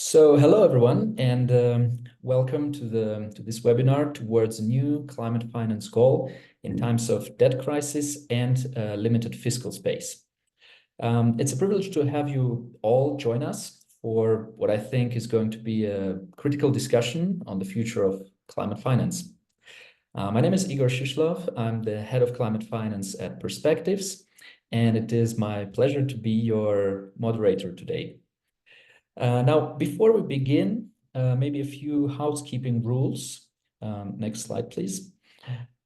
Hello everyone, and welcome to this webinar towards a new climate finance goal in times of debt crisis and limited fiscal space. It's a privilege to have you all join us for what I think is going to be a critical discussion on the future of climate finance. My name is Igor Shishlov. I'm the head of climate finance at Perspectives, and it is my pleasure to be your moderator today. Now, before we begin, maybe a few housekeeping rules. Next slide, please.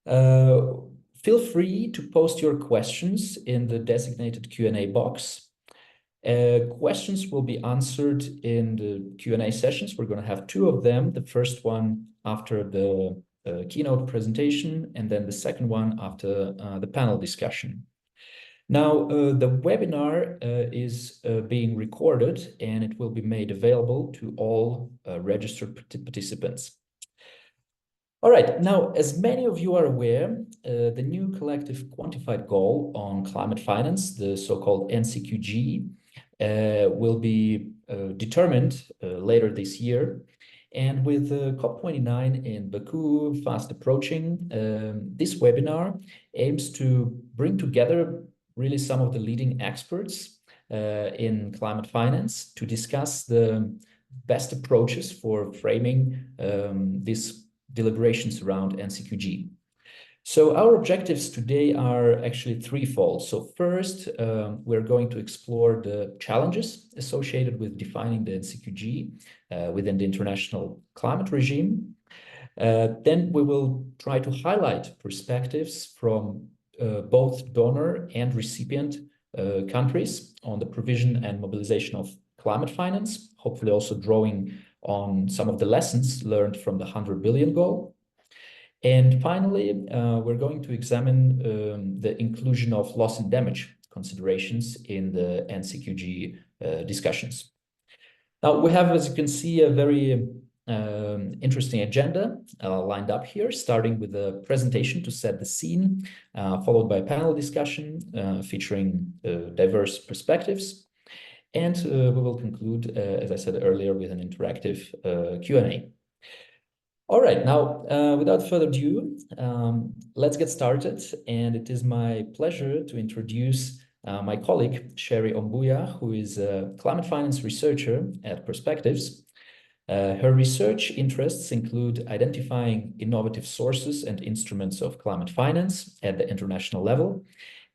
Feel free to post your questions in the designated Q&A box. Questions will be answered in the Q&A sessions. We're going to have two of them. The first one after the keynote presentation, and then the second one after the panel discussion. Now, the webinar is being recorded and it will be made available to all registered participants. All right, now, as many of you are aware, the new collective quantified goal on climate finance, the so-called NCQG, will be determined later this year. And with COP29 in Baku fast approaching, this webinar aims to bring together really some of the leading experts in climate finance to discuss the best approaches for framing these deliberations around NCQG. So our objectives today are actually threefold. So first, we're going to explore the challenges associated with defining the NCQG within the international climate regime. Then we will try to highlight perspectives from both donor and recipient countries on the provision and mobilization of climate finance, hopefully also drawing on some of the lessons learned from the 100 billion goal. And finally, we're going to examine the inclusion of loss and damage considerations in the NCQG discussions. Now, we have, as you can see, a very interesting agenda lined up here, starting with a presentation to set the scene, followed by a panel discussion featuring diverse perspectives. And we will conclude, as I said earlier, with an interactive Q&A. All right, now, without further ado, let's get started. And it is my pleasure to introduce my colleague, Sherry Ombuya, who is a climate finance researcher at Perspectives. Her research interests include identifying innovative sources and instruments of climate finance at the international level,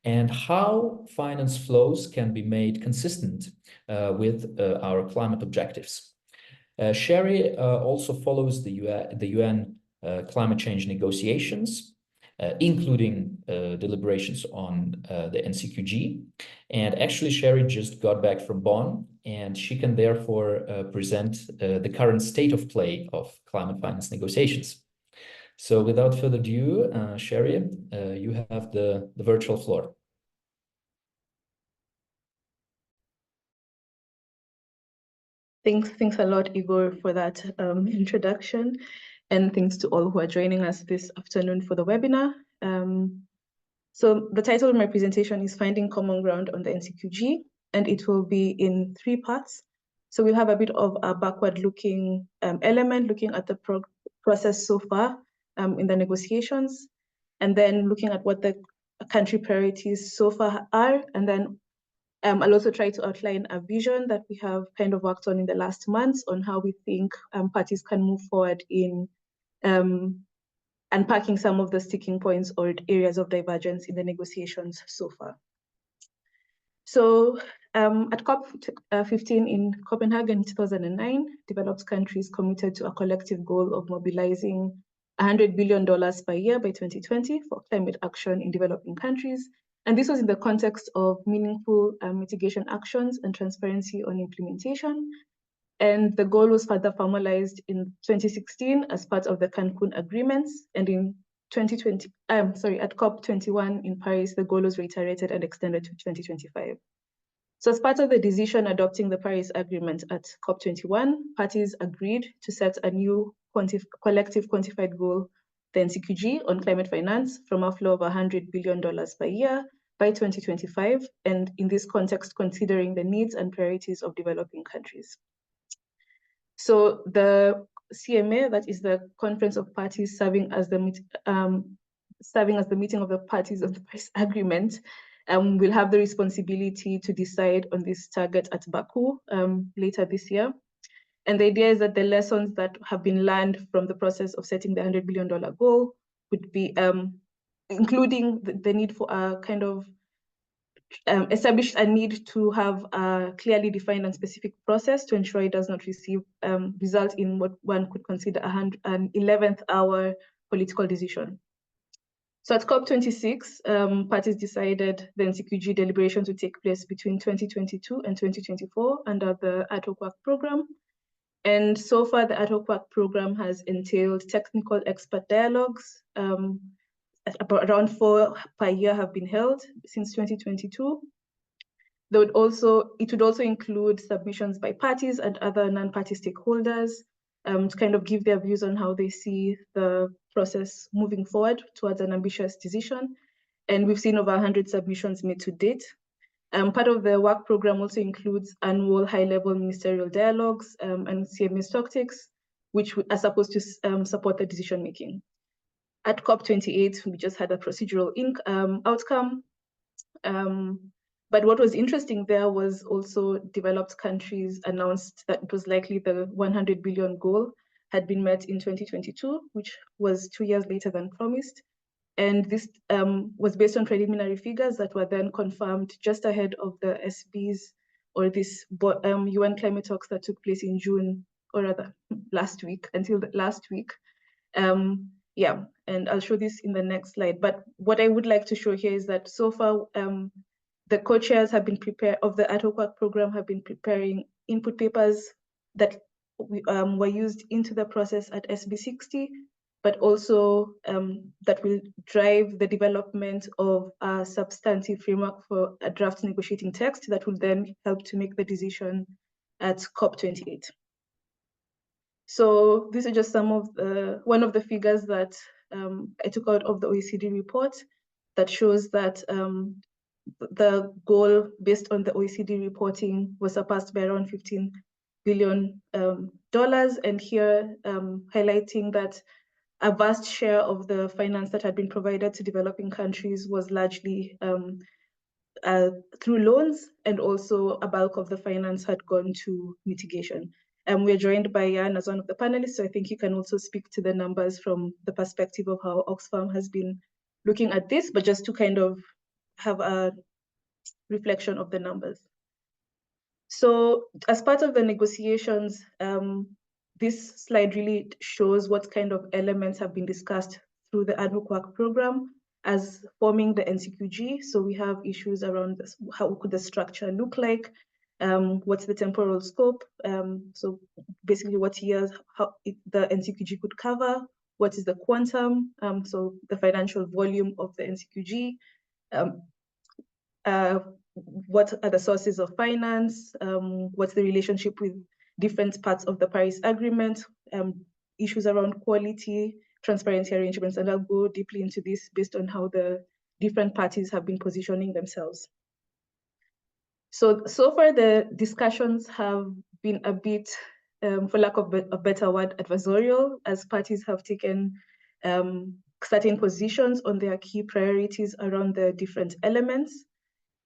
and how finance flows can be made consistent with our climate objectives. Sherry also follows the UN climate change negotiations, including deliberations on the NCQG. And actually, Sherry just got back from Bonn, and she can therefore present the current state of play of climate finance negotiations. So without further ado, Sherry, you have the virtual floor. Thanks a lot, Igor, for that introduction, and thanks to all who are joining us this afternoon for the webinar. So the title of my presentation is Finding Common Ground on the NCQG, and it will be in three parts. So we'll have a bit of a backward-looking element, looking at the process so far in the negotiations, and then looking at what the country priorities so far are, and then I'll also try to outline a vision that we have kind of worked on in the last months on how we think parties can move forward in unpacking some of the sticking points or areas of divergence in the negotiations so far. So at COP15 in Copenhagen in 2009, developed countries committed to a collective goal of mobilizing $100 billion per year by 2020 for climate action in developing countries. And this was in the context of meaningful mitigation actions and transparency on implementation. And the goal was further formalized in 2016 as part of the Cancun agreements. And in 2020, at COP21 in Paris, the goal was reiterated and extended to 2025. So as part of the decision adopting the Paris Agreement at COP21, parties agreed to set a new collective quantified goal, the NCQG, on climate finance from a flow of $100 billion per year by 2025, and in this context, considering the needs and priorities of developing countries. So the CMA, that is the Conference of Parties serving as the meeting of the parties of the Paris Agreement, will have the responsibility to decide on this target at Baku later this year. And the idea is that the lessons that have been learned from the process of setting the $100 billion goal would be, including the need for a kind of establish a need to have a clearly defined and specific process to ensure it does not result in what one could consider an 11th hour political decision. So at COP26, parties decided the NCQG deliberations would take place between 2022 and 2024 under the ad hoc work program. And so far, the ad hoc work program has entailed technical expert dialogues. About around 4 per year have been held since 2022. It would also include submissions by parties and other non-party stakeholders to kind of give their views on how they see the process moving forward towards an ambitious decision. And we've seen over 100 submissions made to date. Part of the work program also includes annual high-level ministerial dialogues and CMA stocktake, which are supposed to support the decision-making. At COP28, we just had a procedural outcome. But what was interesting there was also developed countries announced that it was likely the 100 billion goal had been met in 2022, which was 2 years later than promised. And this was based on preliminary figures that were then confirmed just ahead of the SBs, or this UN climate talks that took place in June, or rather last week, until last week. Yeah, and I'll show this in the next slide. But what I would like to show here is that so far, the co-chairs have been of the ad hoc work program have been preparing input papers that were used into the process at SB60, but also that will drive the development of a substantive framework for a draft negotiating text that will then help to make the decision at COP28. So these are just some of one of the figures that I took out of the OECD report that shows that the goal based on the OECD reporting was surpassed by around $15 billion. And here highlighting that a vast share of the finance that had been provided to developing countries was largely through loans, and also a bulk of the finance had gone to mitigation. We're joined by Jan as one of the panelists, so I think he can also speak to the numbers from the perspective of how Oxfam has been looking at this, but just to kind of have a reflection of the numbers. So as part of the negotiations, this slide really shows what kind of elements have been discussed through the ad hoc work program as forming the NCQG. So we have issues around this, how could the structure look like, what's the temporal scope, so basically what years the NCQG could cover, what is the quantum, so the financial volume of the NCQG, what are the sources of finance, what's the relationship with different parts of the Paris Agreement, issues around quality, transparency arrangements, and I'll go deeply into this based on how the different parties have been positioning themselves. So far the discussions have been a bit, for lack of a better word, adversarial, as parties have taken certain positions on their key priorities around the different elements.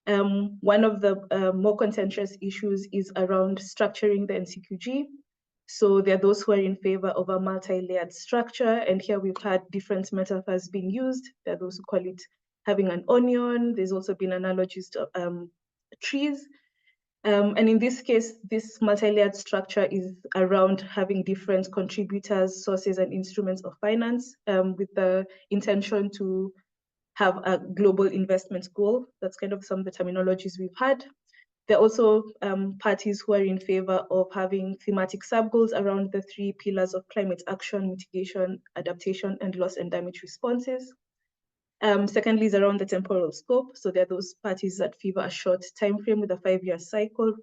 One of the more contentious issues is around structuring the NCQG. So there are those who are in favor of a multi-layered structure, and here we've had different metaphors being used. There are those who call it having an onion. There's also been analogies to trees. And in this case, this multi-layered structure is around having different contributors, sources, and instruments of finance with the intention to have a global investment goal. That's kind of some of the terminologies we've had. There are also parties who are in favor of having thematic sub-goals around the 3 pillars of climate action, mitigation, adaptation, and loss and damage responses. Secondly is around the temporal scope. So there are those parties that favor a short time frame with a 5-year cycle,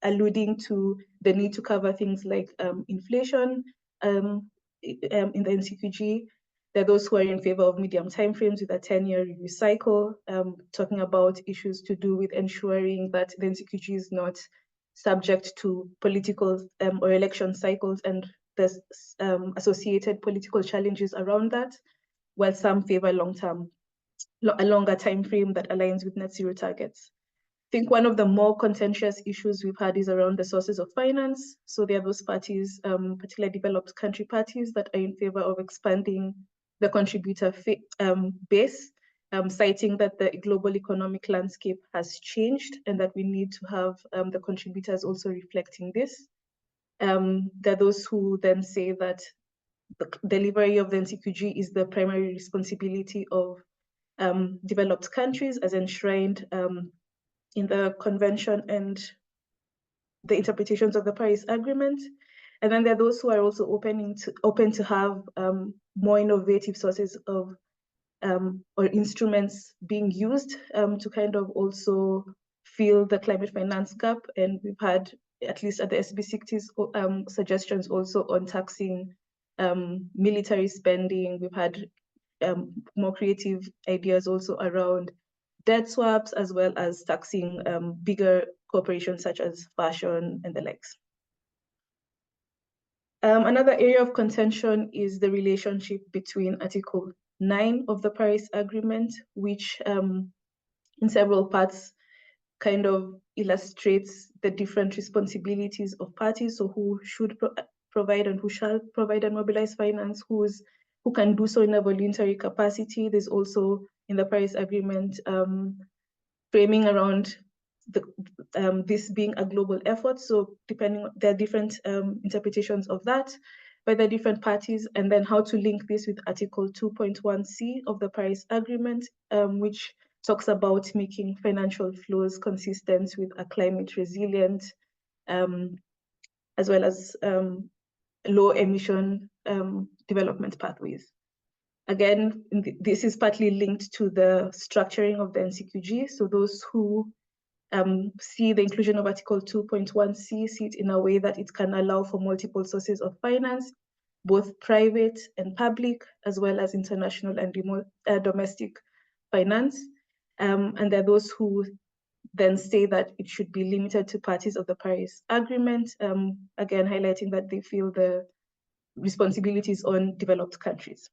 alluding to the need to cover things like inflation in the NCQG. There are those who are in favor of medium timeframes with a 10-year review cycle, talking about issues to do with ensuring that the NCQG is not subject to political or election cycles and the associated political challenges around that, while some favor a longer time frame that aligns with net zero targets. I think one of the more contentious issues we've had is around the sources of finance. So there are those parties, particularly developed country parties, that are in favor of expanding the contributor base, citing that the global economic landscape has changed and that we need to have the contributors also reflecting this. There are those who then say that the delivery of the NCQG is the primary responsibility of developed countries as enshrined in the convention and the interpretations of the Paris Agreement. And then there are those who are also open to have more innovative sources of or instruments being used to kind of also fill the climate finance gap. And we've had, at least at the SB60s, suggestions also on taxing military spending. We've had more creative ideas also around debt swaps, as well as taxing bigger corporations such as fashion and the likes. Another area of contention is the relationship between Article 9 of the Paris Agreement, which in several parts kind of illustrates the different responsibilities of parties. So who should provide and who shall provide and mobilize finance, who can do so in a voluntary capacity. There's also in the Paris Agreement framing around this being a global effort. So there are different interpretations of that by the different parties, and then how to link this with Article 2.1c of the Paris Agreement, which talks about making financial flows consistent with a climate resilient, as well as low emission development pathways. Again, this is partly linked to the structuring of the NCQG. So those who see the inclusion of Article 2.1c see it in a way that it can allow for multiple sources of finance, both private and public, as well as international and domestic finance. And there are those who then say that it should be limited to parties of the Paris Agreement, again, highlighting that they feel the responsibilities on developed countries.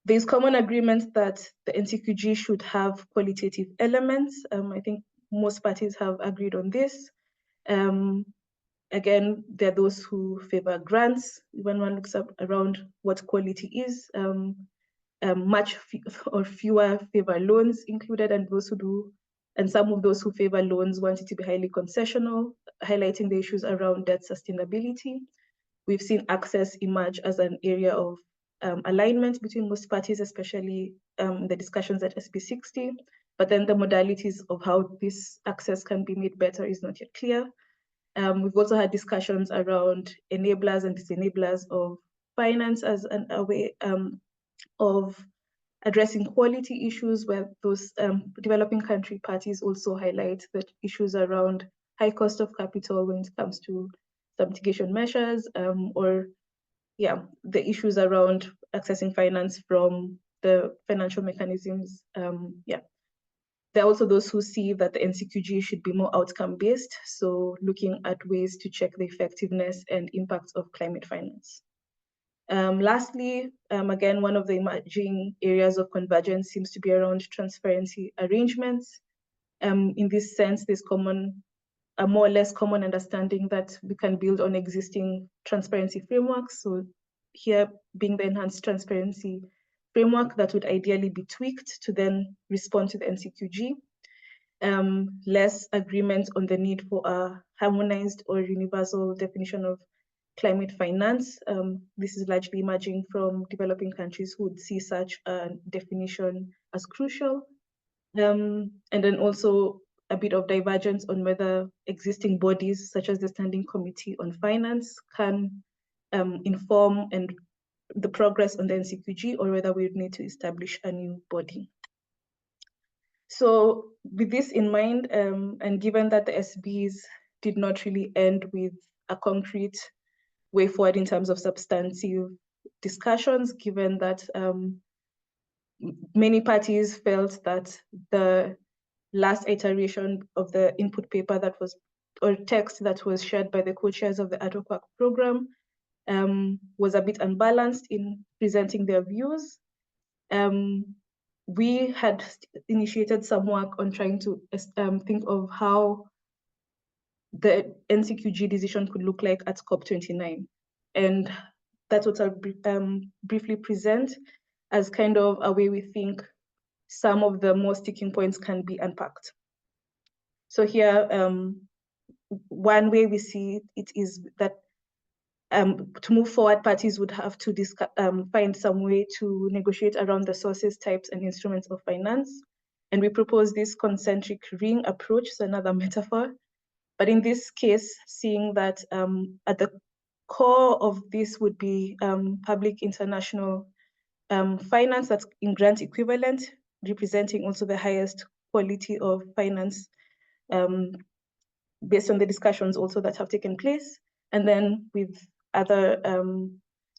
There's common agreement that the NCQG should have qualitative elements. I think most parties have agreed on this. Again, there are those who favor grants. When one looks up around what quality is, much or fewer favor loans included, and those who do, and some of those who favor loans want it to be highly concessional, highlighting the issues around debt sustainability. We've seen access emerge as an area of alignment between most parties, especially the discussions at SB60, but then the modalities of how this access can be made better is not yet clear. We've also had discussions around enablers and disenablers of finance as a way of addressing quality issues, where those developing country parties also highlight the issues around high cost of capital when it comes to mitigation measures, or the issues around accessing finance from the financial mechanisms. There are also those who see that the NCQG should be more outcome-based, so looking at ways to check the effectiveness and impacts of climate finance. Lastly, again, one of the emerging areas of convergence seems to be around transparency arrangements. In this sense, there's a more or less common understanding that we can build on existing transparency frameworks. So here being the enhanced transparency framework that would ideally be tweaked to then respond to the NCQG. Less agreement on the need for a harmonized or universal definition of climate finance. This is largely emerging from developing countries who would see such a definition as crucial. And then also a bit of divergence on whether existing bodies, such as the Standing Committee on Finance, can inform and the progress on the NCQG, or whether we would need to establish a new body. So with this in mind, and given that the SBs did not really end with a concrete way forward in terms of substantive discussions, given that many parties felt that the last iteration of the input paper that was or text that was shared by the co-chairs of the ad hoc work program was a bit unbalanced in presenting their views. We had initiated some work on trying to think of how the NCQG decision could look like at COP29. And that's what I'll briefly present as kind of a way we think some of the most sticking points can be unpacked. So here, one way we see it is that to move forward, parties would have to find some way to negotiate around the sources, types, and instruments of finance. And we propose this concentric ring approach, so another metaphor. But in this case, seeing that at the core of this would be public international finance that's in grant equivalent, representing also the highest quality of finance based on the discussions also that have taken place. And then with other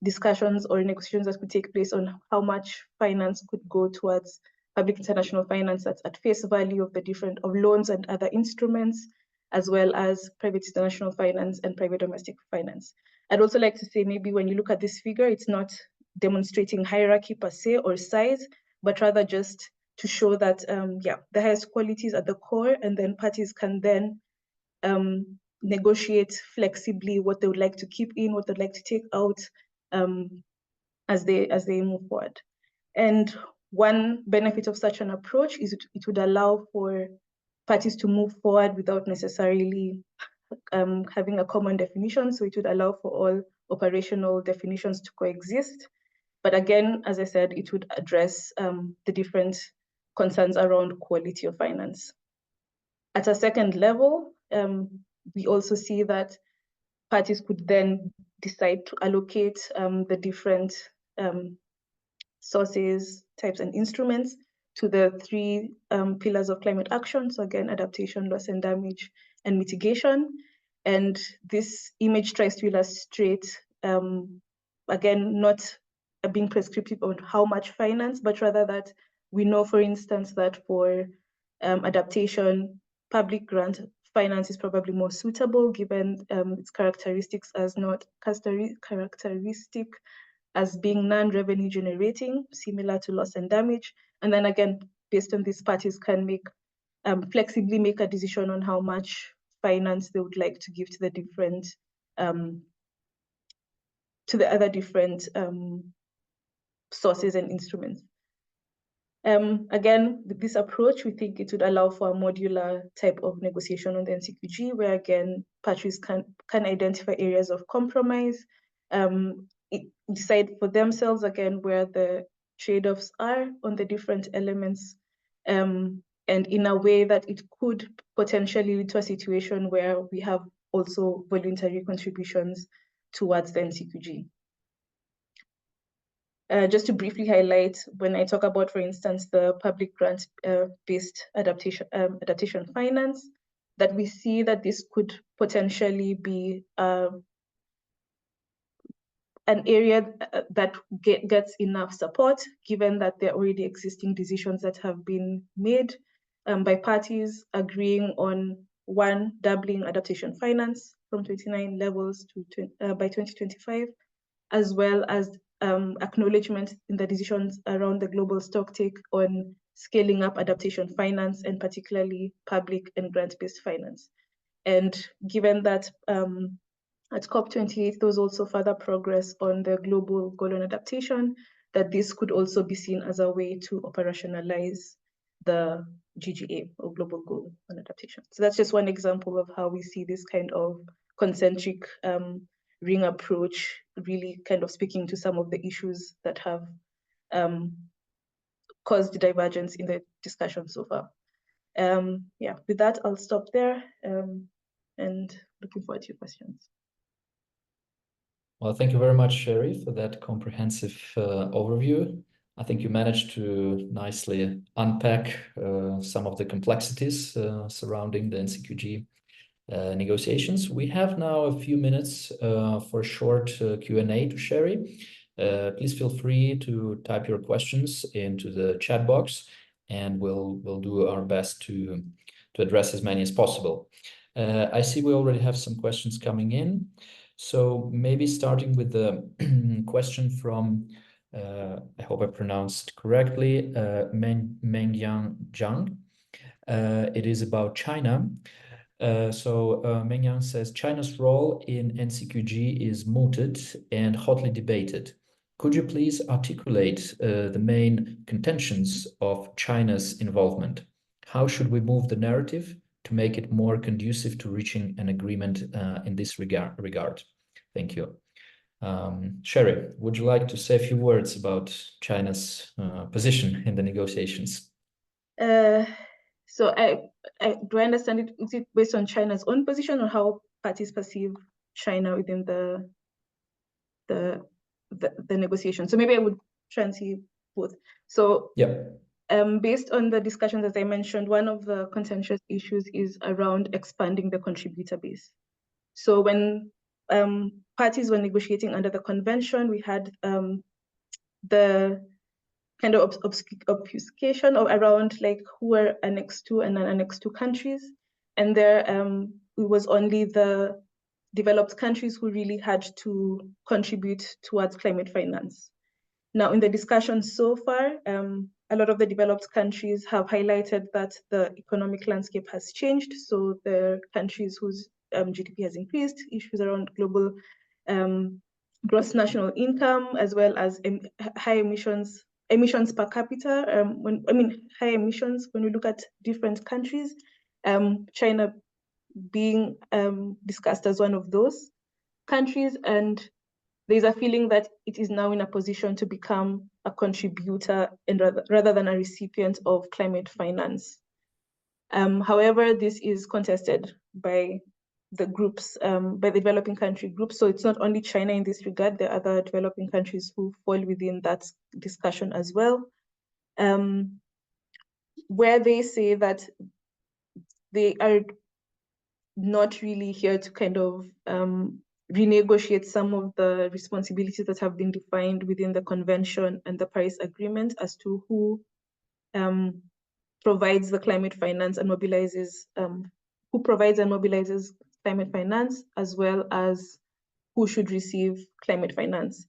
discussions or negotiations that could take place on how much finance could go towards public international finance that's at face value of the different of loans and other instruments, as well as private international finance and private domestic finance. I'd also like to say maybe when you look at this figure, it's not demonstrating hierarchy per se or size, but rather just to show that, the highest quality is at the core, and then parties can then negotiate flexibly what they would like to keep in, what they'd like to take out as they move forward. And one benefit of such an approach is it would allow for parties to move forward without necessarily having a common definition. So it would allow for all operational definitions to coexist. But again, as I said, it would address the different concerns around quality of finance. At a second level, we also see that parties could then decide to allocate the different sources, types, and instruments to the three pillars of climate action. So again, adaptation, loss and damage, and mitigation. And this image tries to illustrate, again, not being prescriptive on how much finance, but rather that we know, for instance, that for adaptation, public grant finance is probably more suitable given its characteristics as not characteristic as being non-revenue generating, similar to loss and damage. And then again, based on these, parties can make flexibly make a decision on how much finance they would like to give to the different other different sources and instruments. Again, with this approach, we think it would allow for a modular type of negotiation on the NCQG, where again, parties can identify areas of compromise, decide for themselves again where the trade-offs are on the different elements, and in a way that it could potentially lead to a situation where we have also voluntary contributions towards the NCQG. Just to briefly highlight, when I talk about, for instance, the public grant-based adaptation finance, that we see that this could potentially be an area that gets enough support, given that there are already existing decisions that have been made by parties agreeing on one, doubling adaptation finance from 29 levels to by 2025, as well as acknowledgement in the decisions around the global stocktake on scaling up adaptation finance, and particularly public and grant-based finance. And given that at COP28, there was also further progress on the global goal on adaptation, that this could also be seen as a way to operationalize the GGA, or global goal on adaptation. So that's just one example of how we see this kind of concentric ring approach really kind of speaking to some of the issues that have caused divergence in the discussion so far. With that, I'll stop there and looking forward to your questions. Well, thank you very much, Sherry, for that comprehensive overview. I think you managed to nicely unpack some of the complexities surrounding the NCQG negotiations. We have now a few minutes for a short Q&A to Sherry. Please feel free to type your questions into the chat box, and we'll do our best to address as many as possible. I see we already have some questions coming in. So maybe starting with the question from, I hope I pronounced correctly, Mengyang Zhang. It is about China. Mengyang says, China's role in NCQG is mooted and hotly debated. Could you please articulate the main contentions of China's involvement? How should we move the narrative to make it more conducive to reaching an agreement in this regard? Thank you. Sherry, would you like to say a few words about China's position in the negotiations? So do I understand it? Is it based on China's own position or how parties perceive China within the negotiation? So maybe I would try and see both. So yeah. Based on the discussions, as I mentioned, one of the contentious issues is around expanding the contributor base. So when parties were negotiating under the convention, we had the kind of obfuscation of around like who were annexed to and non-annexed to countries. And there it was only the developed countries who really had to contribute towards climate finance. Now, in the discussion so far, a lot of the developed countries have highlighted that the economic landscape has changed. So the countries whose GDP has increased, issues around global gross national income, as well as high emissions per capita. High emissions, when we look at different countries, China being discussed as one of those countries, and there's a feeling that it is now in a position to become a contributor and rather than a recipient of climate finance. However, this is contested by the groups, by the developing country groups. So it's not only China in this regard, there are other developing countries who fall within that discussion as well, where they say that they are not really here to kind of renegotiate some of the responsibilities that have been defined within the convention and the Paris Agreement as to who provides the climate finance and mobilizes, climate finance, as well as who should receive climate finance.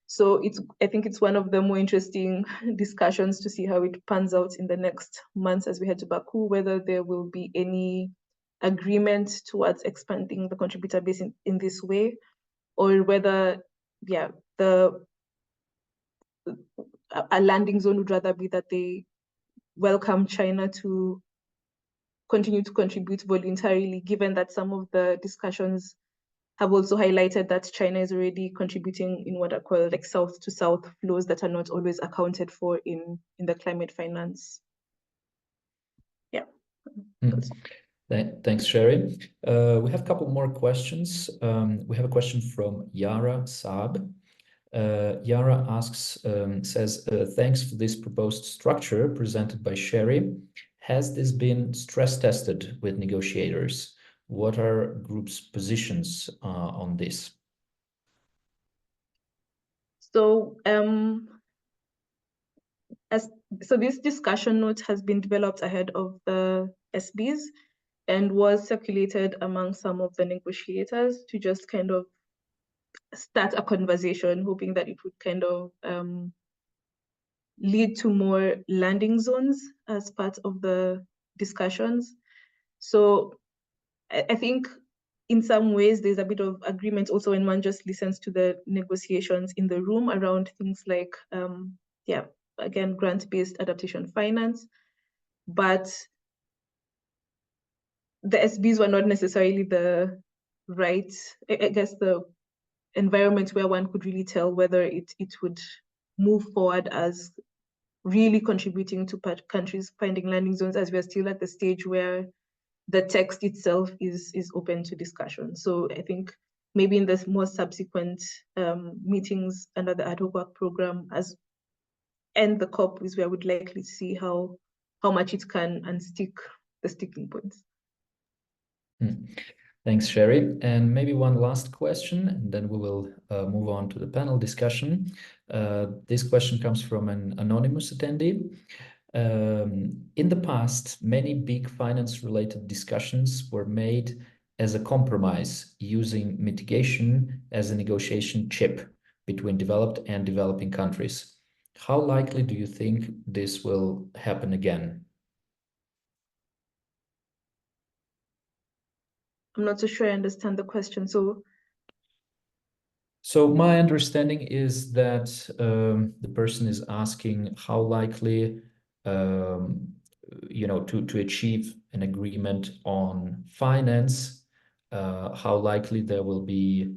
So I think it's one of the more interesting discussions to see how it pans out in the next months as we head to Baku, whether there will be any agreement towards expanding the contributor base in this way, or whether, a landing zone would rather be that they welcome China to continue to contribute voluntarily, given that some of the discussions have also highlighted that China is already contributing in what are called like south to south flows that are not always accounted for in the climate finance. Yeah. Thanks, Sherry. We have a couple more questions. We have a question from Yara Saab. Yara asks, says, thanks for this proposed structure presented by Sherry. Has this been stress tested with negotiators? What are groups' positions on this? So, so this discussion note has been developed ahead of the SBs and was circulated among some of the negotiators to just kind of start a conversation, hoping that it would kind of lead to more landing zones as part of the discussions. So I think in some ways there's a bit of agreement also when one just listens to the negotiations in the room around things like, again, grant-based adaptation finance. But the SBs were not necessarily the right, I guess, the environment where one could really tell whether it would move forward as really contributing to countries finding landing zones, as we're still at the stage where the text itself is open to discussion. So I think maybe in the more subsequent meetings under the ad hoc work program and the COP is where we'd likely see how much it can unstick the sticking points. Thanks, Sherry. And maybe one last question, and then we will move on to the panel discussion. This question comes from an anonymous attendee. In the past, many big finance-related discussions were made as a compromise, using mitigation as a negotiation chip between developed and developing countries. How likely do you think this will happen again? I'm not so sure I understand the question. So my understanding is that the person is asking how likely, to achieve an agreement on finance, how likely there will be,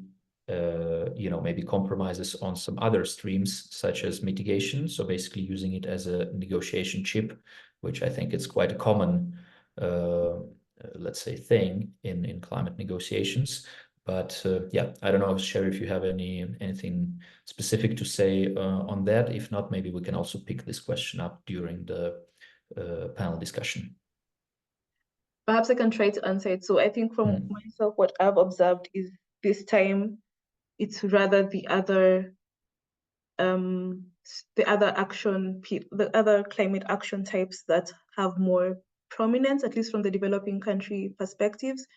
maybe compromises on some other streams, such as mitigation. So basically using it as a negotiation chip, which I think is quite a common, let's say, thing in climate negotiations. But yeah, I don't know, Sherry, if you have anything specific to say on that. If not, maybe we can also pick this question up during the panel discussion. Perhaps I can try to answer it. So I think from myself, what I've observed is this time it's rather the other climate action types that have more prominence, at least from the developing country perspectives,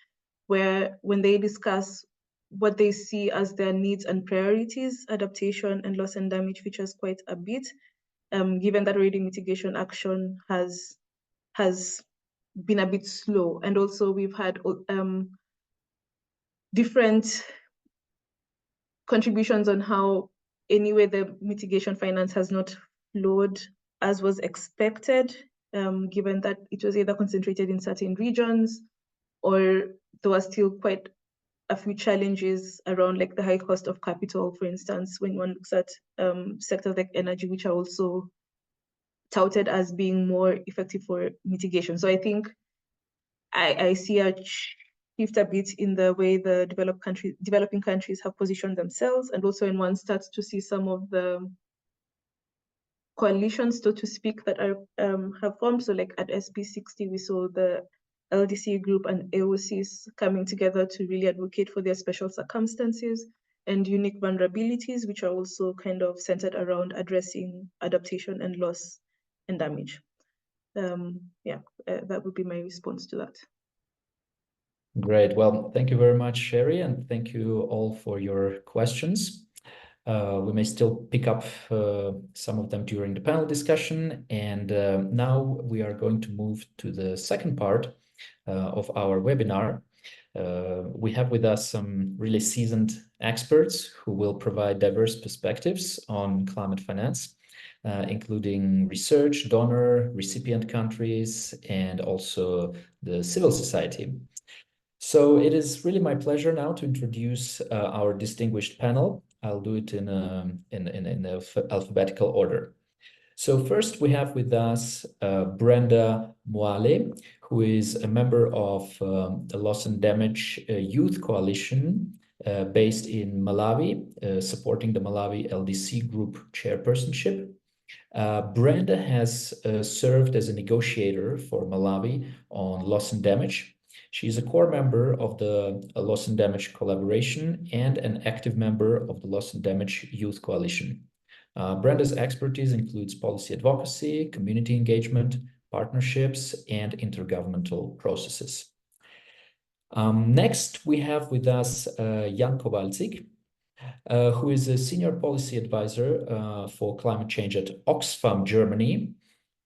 where when they discuss what they see as their needs and priorities, adaptation and loss and damage features quite a bit, given that already mitigation action has been a bit slow. And also we've had different contributions on how anyway the mitigation finance has not flowed as was expected, given that it was either concentrated in certain regions or there was still quite a few challenges around like the high cost of capital, for instance, when one looks at sectors like energy, which are also touted as being more effective for mitigation. So I think I see a shift a bit in the way the developing countries have positioned themselves, and also when one starts to see some of the coalitions, so to speak, that are have formed. So like at SP60, we saw the LDC group and AOCs coming together to really advocate for their special circumstances and unique vulnerabilities, which are also kind of centered around addressing adaptation and loss and damage. That would be my response to that. Great. Well, thank you very much, Sherry, and thank you all for your questions. We may still pick up some of them during the panel discussion. And now we are going to move to the second part of our webinar. We have with us some really seasoned experts who will provide diverse perspectives on climate finance, including research, donor, recipient countries, and also the civil society. So it is really my pleasure now to introduce our distinguished panel. I'll do it in alphabetical order. So first we have with us Brenda Mwale, who is a member of the Loss and Damage Youth Coalition based in Malawi, supporting the Malawi LDC Group chairpersonship. Brenda has served as a negotiator for Malawi on loss and damage. She is a core member of the Loss and Damage Collaboration and an active member of the Loss and Damage Youth Coalition. Brenda's expertise includes policy advocacy, community engagement, partnerships, and intergovernmental processes. Next, we have with us Jan Kowalczyk, who is a senior policy advisor for climate change at Oxfam, Germany,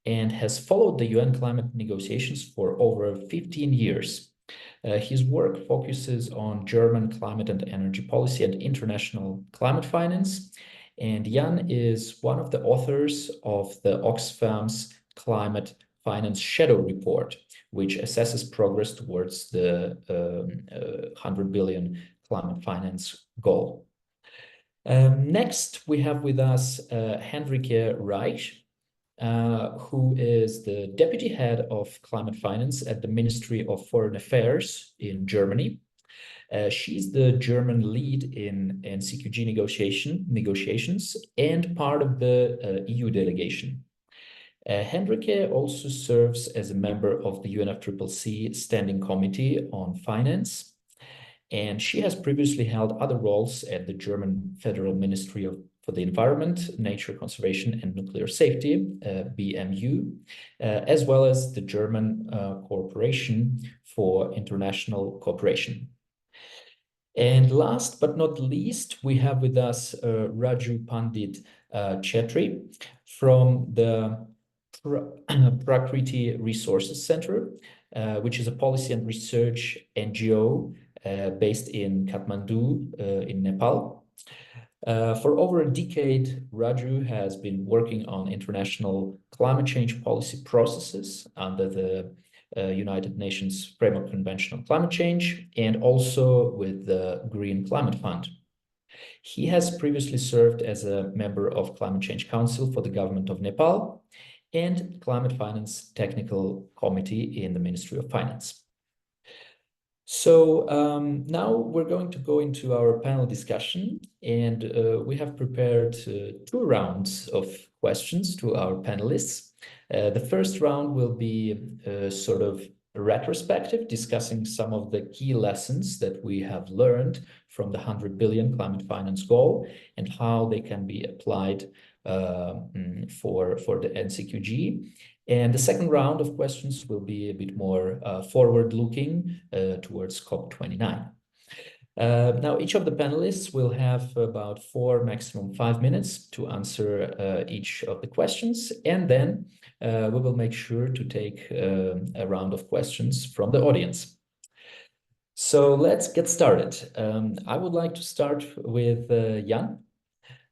and has followed the UN climate negotiations for over 15 years. His work focuses on German climate and energy policy and international climate finance. And Jan is one of the authors of the Oxfam's Climate Finance Shadow Report, which assesses progress towards the 100 billion climate finance goal. Next, we have with us Henrike Reich, who is the deputy head of climate finance at the Ministry of Foreign Affairs in Germany. She's the German lead in NCQG negotiations and part of the EU delegation. Henrike also serves as a member of the UNFCCC Standing Committee on Finance. And she has previously held other roles at the German Federal Ministry for the Environment, Nature Conservation and Nuclear Safety, BMU, as well as the German Corporation for International Cooperation. And last but not least, we have with us Raju Pandit Chetri from the Prakriti Resources Center, which is a policy and research NGO based in Kathmandu in Nepal. For over a decade, Raju has been working on international climate change policy processes under the United Nations Framework Convention on Climate Change and also with the Green Climate Fund. He has previously served as a member of Climate Change Council for the government of Nepal and Climate Finance Technical Committee in the Ministry of Finance. So now we're going to go into our panel discussion, and we have prepared 2 rounds of questions to our panelists. The first round will be sort of retrospective, discussing some of the key lessons that we have learned from the 100 billion climate finance goal and how they can be applied for the NCQG. And the second round of questions will be a bit more forward-looking towards COP29. Now, each of the panelists will have about 4, maximum 5 minutes to answer each of the questions, and then we will make sure to take a round of questions from the audience. So let's get started. I would like to start with Jan.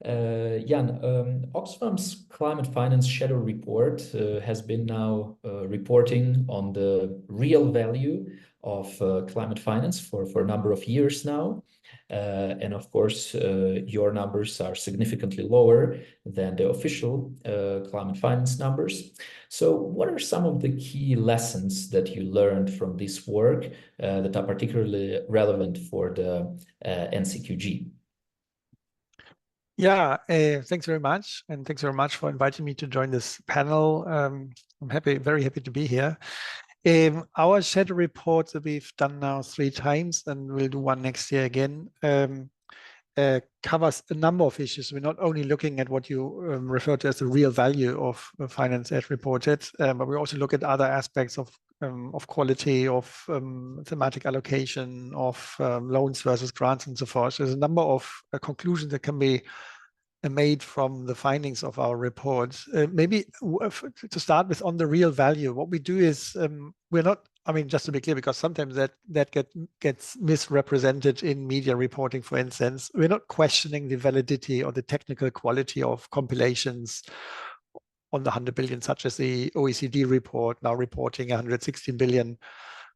Jan, Oxfam's Climate Finance Shadow Report has been now reporting on the real value of climate finance for a number of years now. And of course, your numbers are significantly lower than the official climate finance numbers. So what are some of the key lessons that you learned from this work that are particularly relevant for the NCQG? Yeah, thanks very much. And thanks very much for inviting me to join this panel. I'm very happy to be here. Our shadow report that we've done now 3 times, and we'll do one next year again, covers a number of issues. We're not only looking at what you refer to as the real value of finance as reported, but we also look at other aspects of quality, of thematic allocation, of loans versus grants and so forth. So there's a number of conclusions that can be made from the findings of our report. Maybe to start with on the real value, what we do is we're not, I mean, just to be clear, because sometimes that gets misrepresented in media reporting, for instance, we're not questioning the validity or the technical quality of compilations on the 100 billion, such as the OECD report now reporting 116 billion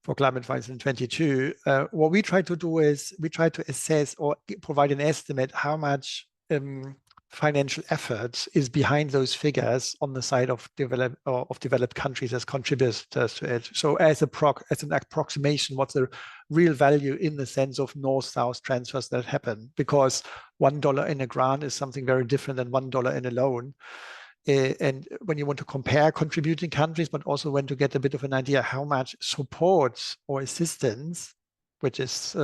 for climate finance in 22. What we try to do is we try to assess or provide an estimate how much financial effort is behind those figures on the side of developed countries as contributors to it. So as an approximation, what's the real value in the sense of north-south transfers that happen? Because $1 in a grant is something very different than $1 in a loan. And when you want to compare contributing countries, but also when to get a bit of an idea how much support or assistance, which is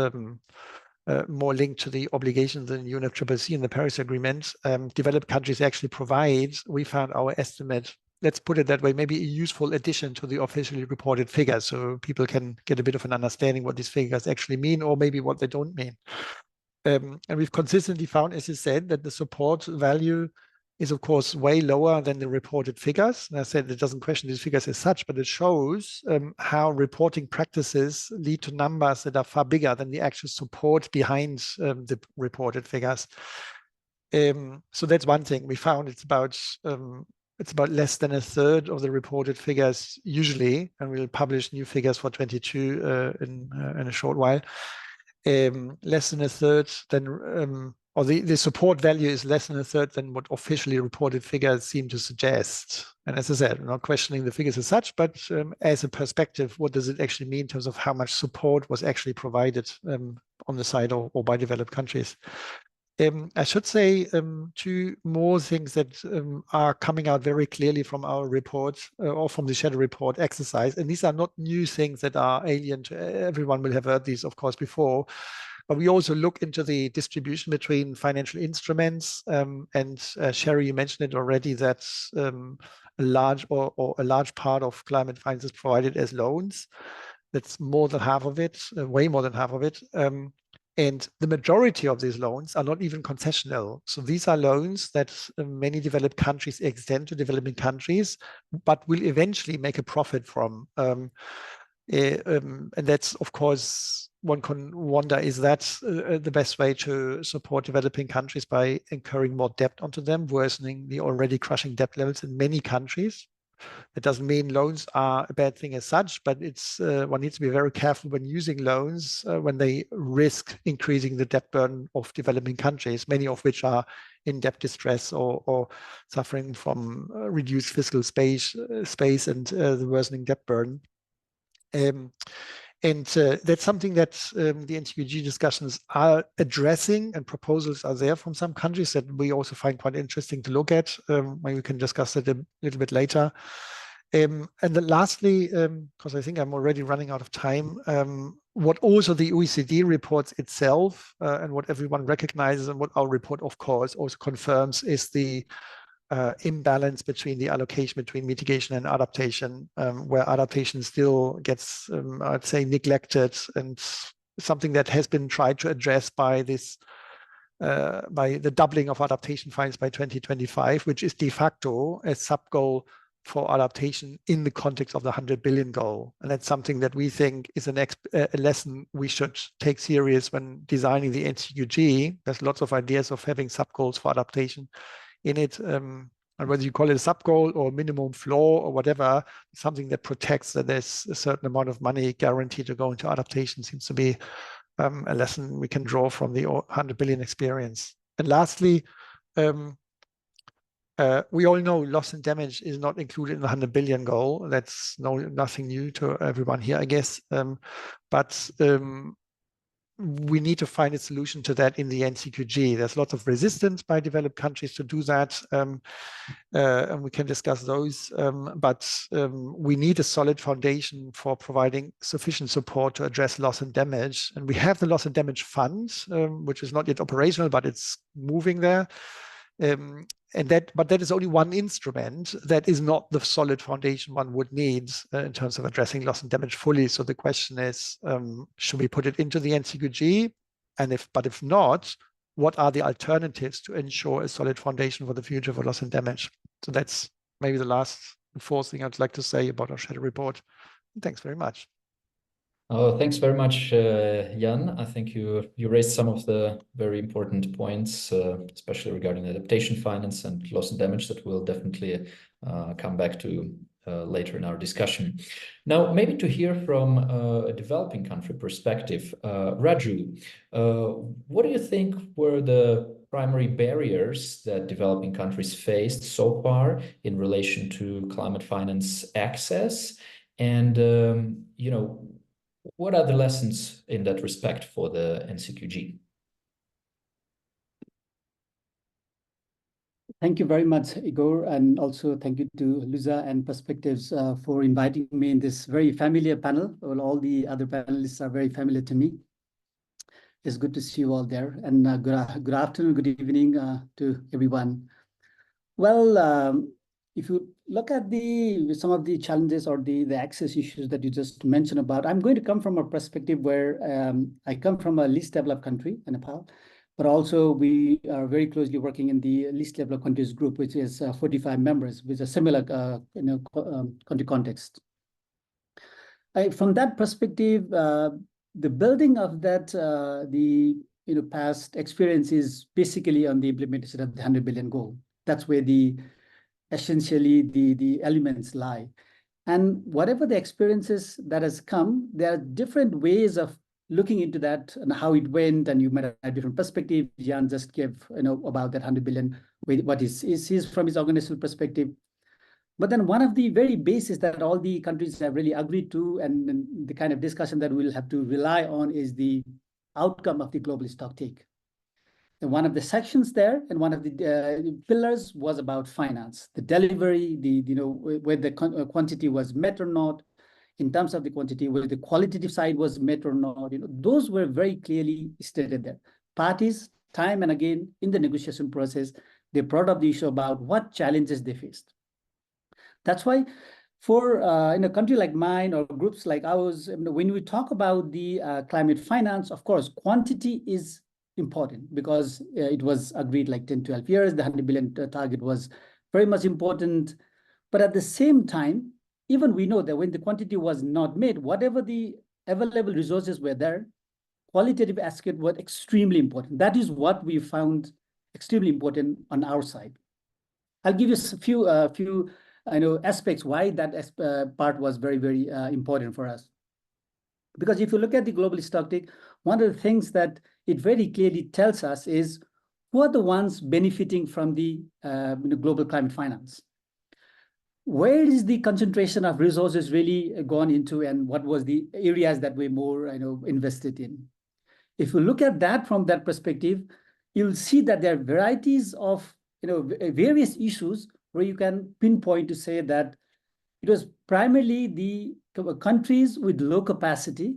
more linked to the obligations in UNFCCC in the Paris Agreement, developed countries actually provide, we found our estimate, let's put it that way, maybe a useful addition to the officially reported figures, so people can get a bit of an understanding what these figures actually mean, or maybe what they don't mean. And we've consistently found, as you said, that the support value is of course way lower than the reported figures. And I said it doesn't question these figures as such, but it shows how reporting practices lead to numbers that are far bigger than the actual support behind the reported figures. So that's one thing we found. It's about less than a third of the reported figures usually, and we'll publish new figures for 22 in a short while. Less than a third than or the support value is less than a third than what officially reported figures seem to suggest. And as I said, I'm not questioning the figures as such, but as a perspective, what does it actually mean in terms of how much support was actually provided on the side or by developed countries? I should say two more things that are coming out very clearly from our report or from the shadow report exercise. And these are not new things that are alien to everyone. Will have heard these, of course, before. But we also look into the distribution between financial instruments. And Sherry, you mentioned it already, that a large or a large part of climate finance is provided as loans. That's more than half of it, way more than half of it. And the majority of these loans are not even concessional. So these are loans that many developed countries extend to developing countries, but will eventually make a profit from. And that's, of course, one can wonder, is that the best way to support developing countries by incurring more debt onto them, worsening the already crushing debt levels in many countries? It doesn't mean loans are a bad thing as such, but it's one needs to be very careful when using loans when they risk increasing the debt burden of developing countries, many of which are in debt distress or suffering from reduced fiscal space and the worsening debt burden. And that's something that the NCQG discussions are addressing, and proposals are there from some countries that we also find quite interesting to look at. Maybe we can discuss it a little bit later. And then lastly, because I think I'm already running out of time, what also the OECD reports itself and what everyone recognizes and what our report, of course, also confirms is the imbalance between the allocation between mitigation and adaptation, where adaptation still gets, I'd say, neglected, and something that has been tried to address by this, by the doubling of adaptation finance by 2025, which is de facto a sub-goal for adaptation in the context of the 100 billion goal. And that's something that we think is a lesson we should take serious when designing the NCQG. There's lots of ideas of having sub-goals for adaptation in it, and whether you call it a sub-goal or minimum floor or whatever, something that protects that there's a certain amount of money guaranteed to go into adaptation seems to be a lesson we can draw from the 100 billion experience. And lastly, we all know loss and damage is not included in the 100 billion goal. That's nothing new to everyone here, I guess. But we need to find a solution to that in the NCQG. There's lots of resistance by developed countries to do that, and we can discuss those. But we need a solid foundation for providing sufficient support to address loss and damage. And we have the loss and damage fund, which is not yet operational, but it's moving there. But that is only one instrument. That is not the solid foundation one would need in terms of addressing loss and damage fully. So the question is, should we put it into the NCQG? And if not, what are the alternatives to ensure a solid foundation for the future for loss and damage? So that's maybe the fourth thing I'd like to say about our shadow report. Thanks very much. Oh, thanks very much, Jan. I think you raised some of the very important points, especially regarding adaptation finance and loss and damage, that we'll definitely come back to later in our discussion. Now, maybe to hear from a developing country perspective, Raju, what do you think were the primary barriers that developing countries faced so far in relation to climate finance access? And, what are the lessons in that respect for the NCQG? Thank you very much, Igor, and also thank you to Luza and Perspectives for inviting me in this very familiar panel. Well, all the other panelists are very familiar to me. It's good to see you all there, and good afternoon, good evening to everyone. Well, if you look at some of the challenges or the access issues that you just mentioned about, I'm going to come from a perspective where I come from a least developed country, Nepal, but also we are very closely working in the least developed countries group, which is 45 members with a similar country context. From that perspective, the building of that, past experience is basically on the implementation of the 100 billion goal. That's where essentially the elements lie. And whatever the experiences that has come, there are different ways of looking into that and how it went, and you might have a different perspective. Jan just gave about that 100 billion, what is from his organizational perspective. But then one of the very bases that all the countries have really agreed to, and the kind of discussion that we'll have to rely on, is the outcome of the global stocktake. And one of the sections there and one of the pillars was about finance, the delivery, where the quantity was met or not, in terms of the quantity, where the qualitative side was met or not. Those were very clearly stated there. Parties, time and again, in the negotiation process, they brought up the issue about what challenges they faced. That's why for in a country like mine or groups like ours, when we talk about the climate finance, of course, quantity is important because it was agreed like 10, 12 years, the 100 billion target was very much important. But at the same time, even we know that when the quantity was not made, whatever the available resources were there, qualitative aspect was extremely important. That is what we found extremely important on our side. I'll give you a few aspects why that part was very, very important for us. Because if you look at the global stock-take, one of the things that it very clearly tells us is who are the ones benefiting from the global climate finance. Where is the concentration of resources really gone into, and what was the areas that were more invested in? If you look at that from that perspective, you'll see that there are varieties of various issues where you can pinpoint to say that it was primarily the countries with low capacity,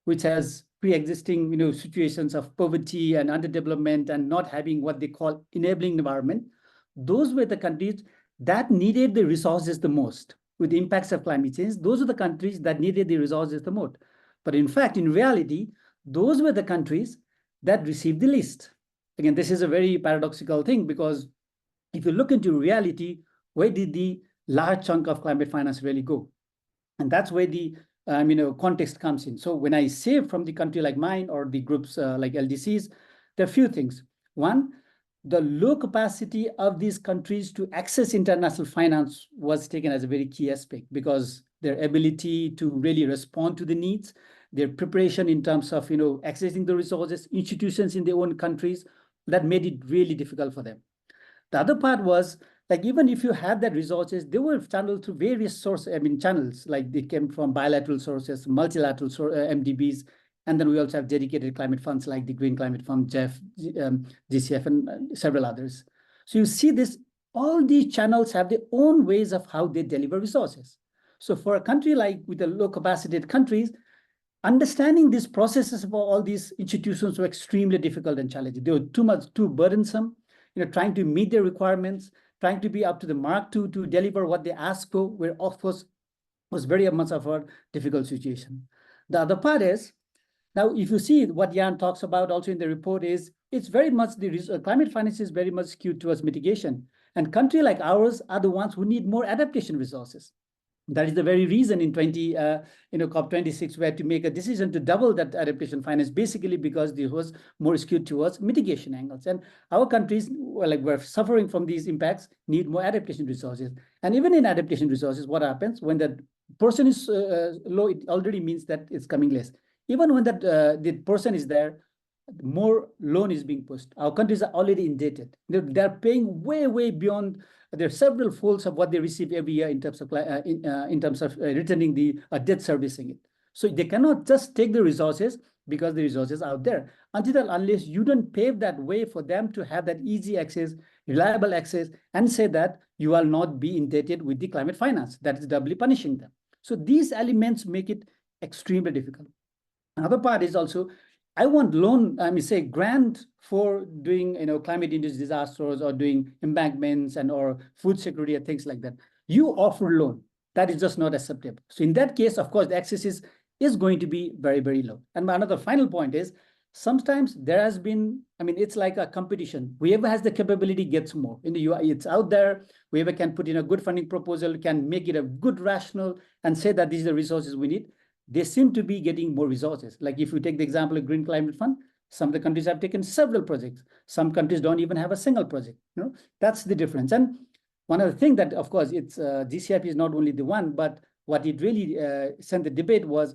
which has pre-existing situations of poverty and underdevelopment and not having what they call enabling environment. Those were the countries that needed the resources the most. With the impacts of climate change, those are the countries that needed the resources the most. But in fact, in reality, those were the countries that received the least. Again, this is a very paradoxical thing, because if you look into reality, where did the large chunk of climate finance really go? And that's where the context comes in. So when I say from the country like mine or the groups like LDCs, there are a few things. One, the low capacity of these countries to access international finance was taken as a very key aspect, because their ability to really respond to the needs, their preparation in terms of accessing the resources, institutions in their own countries, that made it really difficult for them. The other part was, like, even if you had that resources, they were channeled through various channels, like they came from bilateral sources, multilateral MDBs, and then we also have dedicated climate funds like the Green Climate Fund, GEF, GCF, and several others. So you see this, all these channels have their own ways of how they deliver resources. So for a country like with the low capacity countries, understanding these processes of all these institutions were extremely difficult and challenging. They were too burdensome, trying to meet their requirements, trying to be up to the mark to deliver what they ask for, where of course was very much of a difficult situation. The other part is, now if you see what Jan talks about also in the report, is it's very much the climate finance is very much skewed towards mitigation. And countries like ours are the ones who need more adaptation resources. That is the very reason in COP26 we had to make a decision to double that adaptation finance, basically because this was more skewed towards mitigation angles. And our countries, we're suffering from these impacts, need more adaptation resources. And even in adaptation resources, what happens when that person is low, it already means that it's coming less. Even when that the person is there, more loan is being pushed. Our countries are already indebted. They're paying way, way beyond. There are several folds of what they receive every year in terms of returning the debt servicing it. So they cannot just take the resources because the resources are out there, unless you don't pave that way for them to have that easy access, reliable access, and say that you will not be indebted with the climate finance. That is doubly punishing them. So these elements make it extremely difficult. Another part is also, I want grant for doing climate-induced disasters or doing embankments or food security and things like that. You offer loan. That is just not acceptable. So in that case, of course, the access is going to be very, very low. And another final point is, sometimes there has been, it's like a competition. Whoever has the capability gets more. In the UI, it's out there. Whoever can put in a good funding proposal, can make it a good rational and say that these are the resources we need. They seem to be getting more resources. Like if you take the example of Green Climate Fund, some of the countries have taken several projects. Some countries don't even have a single project. That's the difference. And one of the things that, of course, it's GCF is not only the one, but what it really sent the debate was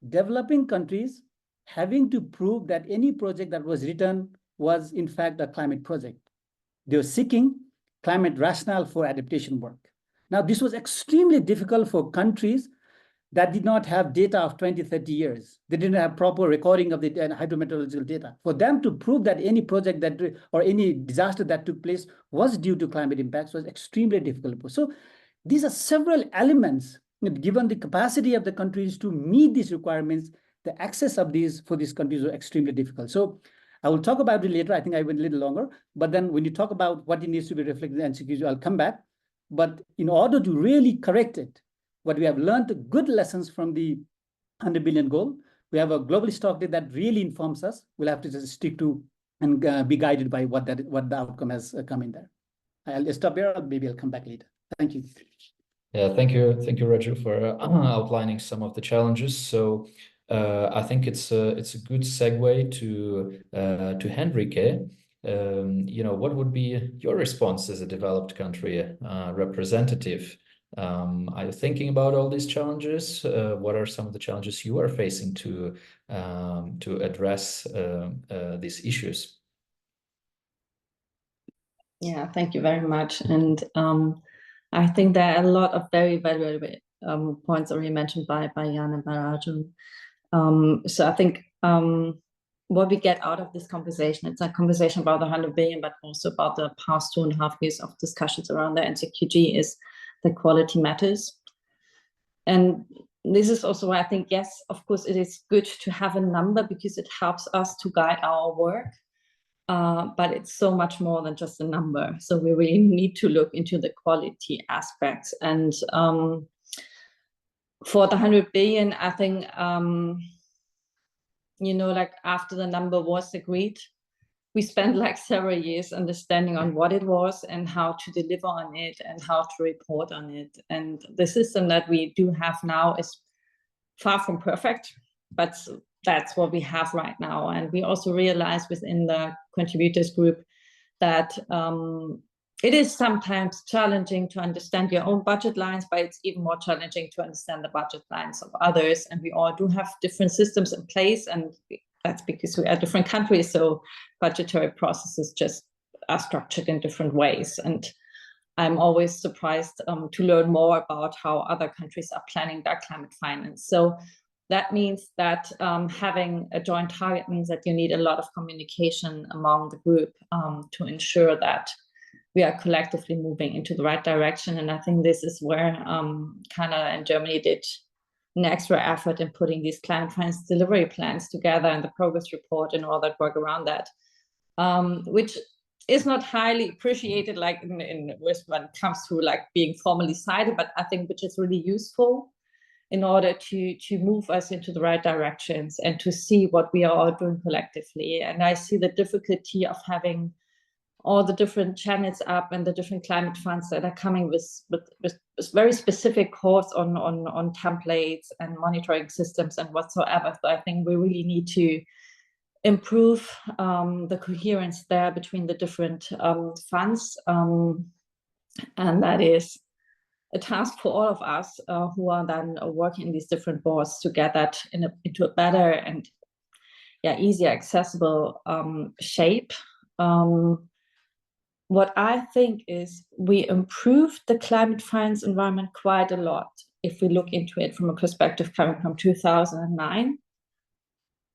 developing countries having to prove that any project that was written was in fact a climate project. They were seeking climate rationale for adaptation work. Now, this was extremely difficult for countries that did not have data of 20, 30 years. They didn't have proper recording of the hydrometeorological data. For them to prove that any project that or any disaster that took place was due to climate impacts was extremely difficult. So these are several elements, given the capacity of the countries to meet these requirements, the access of these for these countries are extremely difficult. So I will talk about it later. I think I went a little longer, but then when you talk about what it needs to be reflected in NCQG, I'll come back. But in order to really correct it, what we have learned good lessons from the 100 billion goal. We have a global stock data that really informs us. We'll have to just stick to and be guided by what the outcome has come in there. I'll stop here. Maybe I'll come back later. Thank you. Yeah, thank you, Raju, for outlining some of the challenges. So I think it's a good segue to Henrique. What would be your response as a developed country representative? Are you thinking about all these challenges? What are some of the challenges you are facing to address these issues? Yeah, thank you very much. And I think there are a lot of very valuable points already mentioned by Jan and by Raju. So I think what we get out of this conversation, it's a conversation about the 100 billion, but also about the past 2.5 years of discussions around the NCQG, is that quality matters. And this is also why I think, yes, of course, it is good to have a number because it helps us to guide our work. But it's so much more than just a number. So we really need to look into the quality aspects. And for the 100 billion, I think, like after the number was agreed, we spent like several years understanding on what it was and how to deliver on it and how to report on it. And the system that we do have now is far from perfect, but that's what we have right now. And we also realize within the contributors group that it is sometimes challenging to understand your own budget lines, but it's even more challenging to understand the budget lines of others. And we all do have different systems in place, and that's because we are different countries. So budgetary processes just are structured in different ways. And I'm always surprised to learn more about how other countries are planning their climate finance. So that means that having a joint target means that you need a lot of communication among the group to ensure that we are collectively moving into the right direction. And I think this is where Canada and Germany did an extra effort in putting these climate finance delivery plans together and the progress report and all that work around that, which is not highly appreciated like when it comes to like being formally cited, but I think which is really useful in order to move us into the right directions and to see what we are all doing collectively. And I see the difficulty of having all the different channels up and the different climate funds that are coming with very specific calls on templates and monitoring systems and whatsoever. So I think we really need to improve the coherence there between the different funds. And that is a task for all of us who are then working in these different boards to get that into a better and easier accessible shape. What I think is we improved the climate finance environment quite a lot if we look into it from a perspective coming from 2009.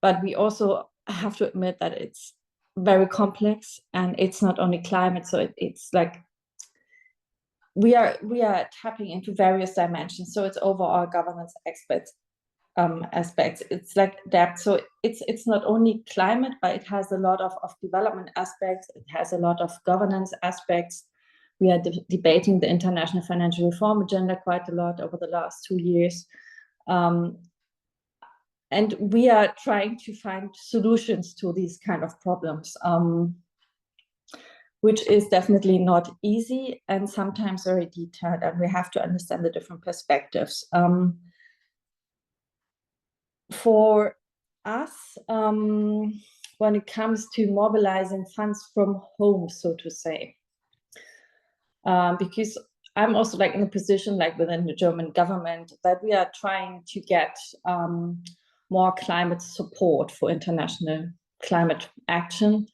But we also have to admit that it's very complex and it's not only climate. So it's like we are tapping into various dimensions. So it's overall governance aspects. It's like depth. So it's not only climate, but it has a lot of development aspects. It has a lot of governance aspects. We are debating the international financial reform agenda quite a lot over the last 2 years. And we are trying to find solutions to these kind of problems, which is definitely not easy and sometimes very detailed. And we have to understand the different perspectives. For us, when it comes to mobilizing funds from home, so to say, because I'm also like in a position like within the German government that we are trying to get more climate support for international climate action.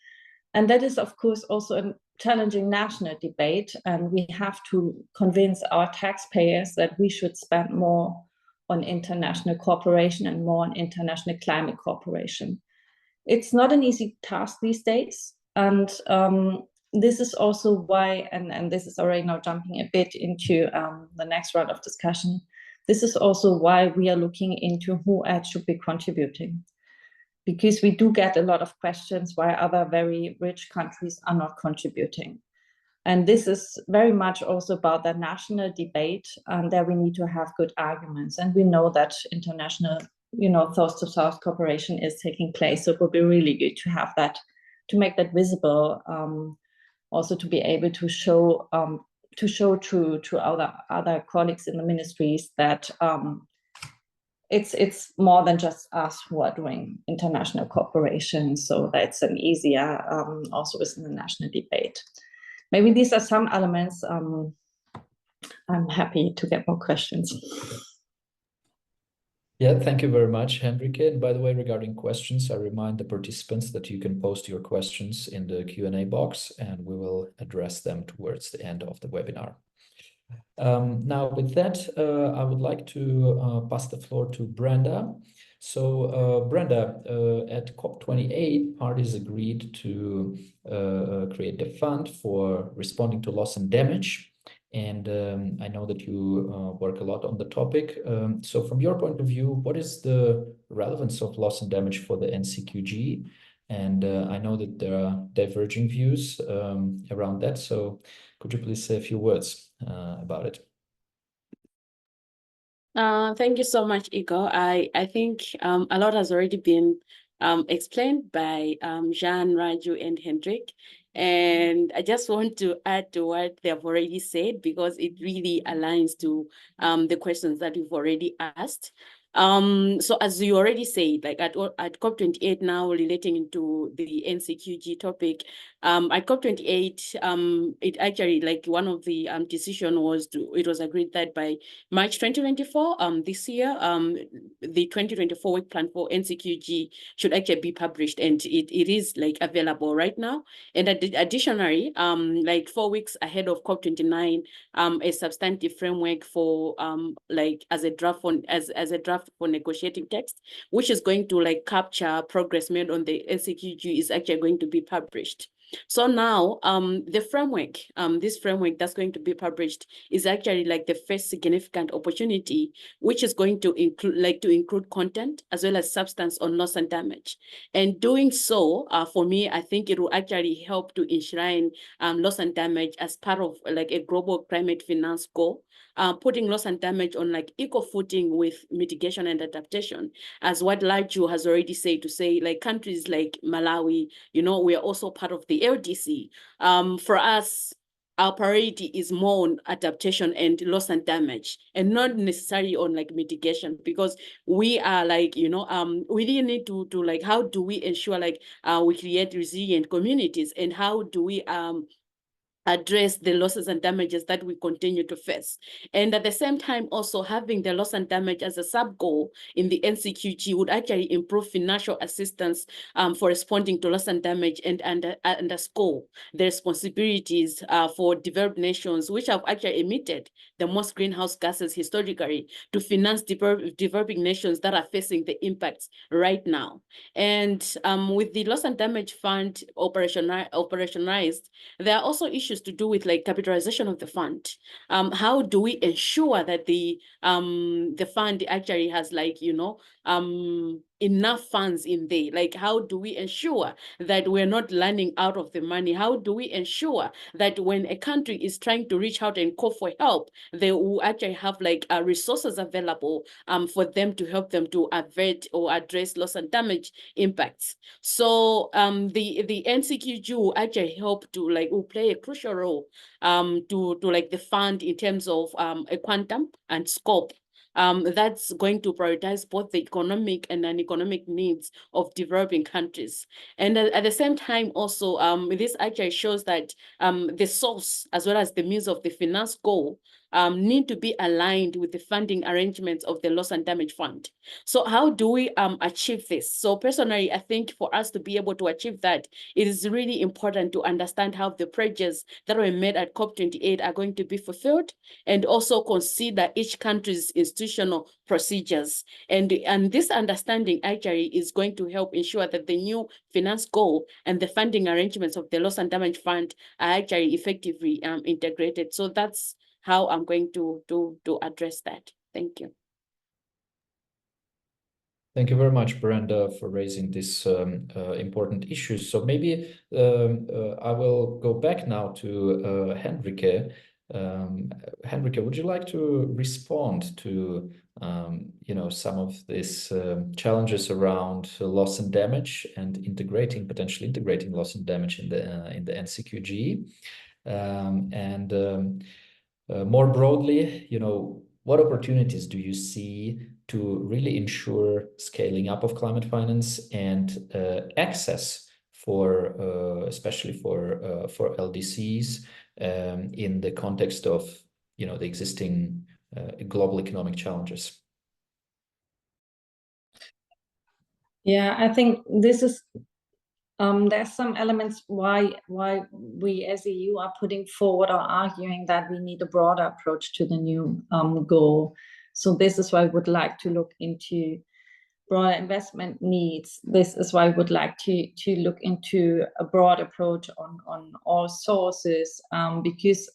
And that is, of course, also a challenging national debate. And we have to convince our taxpayers that we should spend more on international cooperation and more on international climate cooperation. It's not an easy task these days, and this is also why, and this is already now jumping a bit into the next round of discussion, this is also why we are looking into who else should be contributing. Because we do get a lot of questions why other very rich countries are not contributing. And this is very much also about the national debate, and there we need to have good arguments. And we know that international, south-to-south cooperation is taking place. So it would be really good to have that, to make that visible, also to be able to show to other colleagues in the ministries that it's more than just us who are doing international cooperation. So that's an easier also within the national debate. Maybe these are some elements. I'm happy to get more questions. Yeah, thank you very much, Henrike. And by the way, regarding questions, I remind the participants that you can post your questions in the Q&A box, and we will address them towards the end of the webinar. Now, with that, I would like to pass the floor to Brenda. So, Brenda, at COP28, parties agreed to create the fund for responding to loss and damage. And I know that you work a lot on the topic. So from your point of view, what is the relevance of loss and damage for the NCQG? And I know that there are diverging views around that. So could you please say a few words about it? Thank you so much, Igor. I think a lot has already been explained by Jean, Raju, and Hendrik. And I just want to add to what they have already said, because it really aligns to the questions that we've already asked. So as you already said, like at COP28 now, relating into the NCQG topic, at COP28, it actually, like, one of the decision was it was agreed that by March 2024, this year, the 2024 work plan for NCQG should actually be published, and it is like available right now. And additionally, like 4 weeks ahead of COP29, a substantive framework for like as a draft for negotiating text, which is going to like capture progress made on the NCQG, is actually going to be published. So now the framework, this framework that's going to be published is actually like the first significant opportunity, which is going to include content as well as substance on loss and damage. And doing so, for me, I think it will actually help to enshrine loss and damage as part of like a global climate finance goal, putting loss and damage on like equal footing with mitigation and adaptation, as what Laju has already said, to say like countries like Malawi, we are also part of the LDC. For us, our priority is more on adaptation and loss and damage, and not necessarily on like mitigation, because we are like, we really need to like, how do we ensure like we create resilient communities, and how do we address the losses and damages that we continue to face. And at the same time, also having the loss and damage as a sub-goal in the NCQG would actually improve financial assistance for responding to loss and damage, and underscore the responsibilities for developed nations, which have actually emitted the most greenhouse gases historically, to finance developing nations that are facing the impacts right now. And with the loss and damage fund operationalized, there are also issues to do with like capitalization of the fund. How do we ensure that the fund actually has like, enough funds in there? Like, how do we ensure that we're not running out of the money? How do we ensure that when a country is trying to reach out and call for help, they will actually have like resources available for them to help them to avert or address loss and damage impacts? So the NCQG will actually help to like, will play a crucial role to like the fund in terms of a quantum and scope that's going to prioritize both the economic and non-economic needs of developing countries. And at the same time, also, this actually shows that the source as well as the means of the finance goal need to be aligned with the funding arrangements of the Loss and Damage Fund. So how do we achieve this? So personally, I think for us to be able to achieve that, it is really important to understand how the pledges that were made at COP28 are going to be fulfilled, and also consider each country's institutional procedures. And this understanding actually is going to help ensure that the new finance goal and the funding arrangements of the Loss and Damage Fund are actually effectively integrated. So that's how I'm going to address that. Thank you. Thank you very much, Brenda, for raising these important issues. So maybe I will go back now to Henrike. Henrike, would you like to respond to some of these challenges around loss and damage and potentially integrating loss and damage in the NCQG? More broadly, what opportunities do you see to really ensure scaling up of climate finance and access especially for LDCs in the context of the existing global economic challenges? Yeah, I think this is there's some elements why we as EU are putting forward or arguing that we need a broader approach to the new goal. So this is why I would like to look into broader investment needs. This is why I would like to look into a broad approach on all sources, because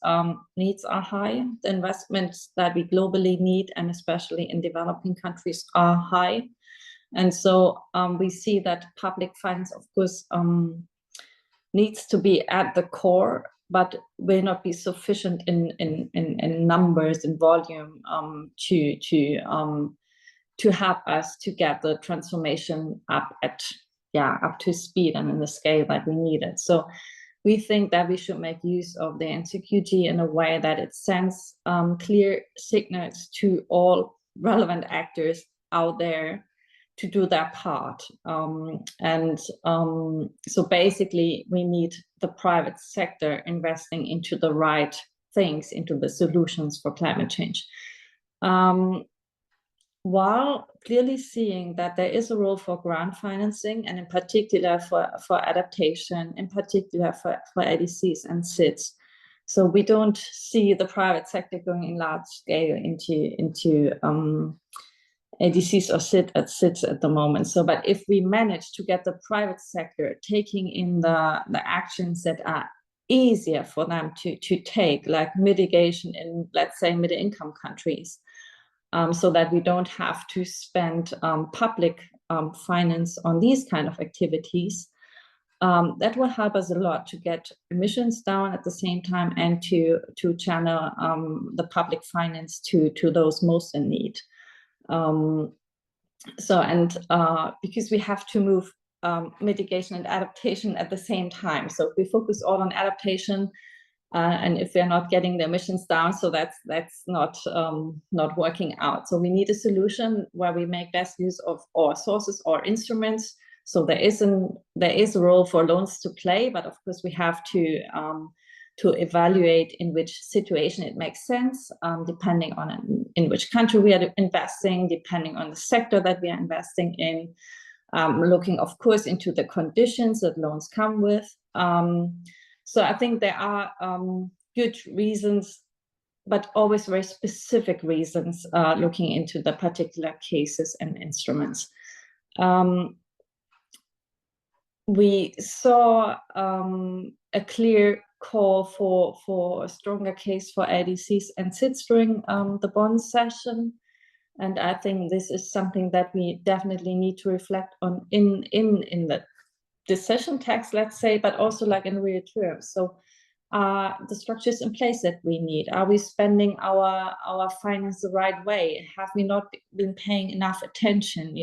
needs are high. The investments that we globally need, and especially in developing countries, are high. And so we see that public finance, of course, needs to be at the core, but will not be sufficient in numbers and volume to help us to get the transformation up to speed and in the scale that we need it. So we think that we should make use of the NCQG in a way that it sends clear signals to all relevant actors out there to do their part. So basically we need the private sector investing into the right things, into the solutions for climate change. While clearly seeing that there is a role for grant financing, and in particular for adaptation, in particular for ADCs and SIDS. So we don't see the private sector going in large scale into ADCs or SIDS at the moment. So, but if we manage to get the private sector taking in the actions that are easier for them to take, like mitigation in, let's say, middle-income countries, so that we don't have to spend public finance on these kind of activities, that will help us a lot to get emissions down at the same time, and to channel the public finance to those most in need. Because we have to move mitigation and adaptation at the same time. So if we focus all on adaptation, and if we're not getting the emissions down, so that's not working out. So we need a solution where we make best use of our sources or instruments. So there is a role for loans to play, but of course we have to evaluate in which situation it makes sense, depending on in which country we are investing, depending on the sector that we are investing in, looking, of course, into the conditions that loans come with. So I think there are good reasons, but always very specific reasons, looking into the particular cases and instruments. We saw a clear call for a stronger case for ADCs and SIDS during the Bonn session, and I think this is something that we definitely need to reflect on in the decision text, let's say, but also like in real terms. So the structures in place that we need, are we spending our finance the right way? Have we not been paying enough attention,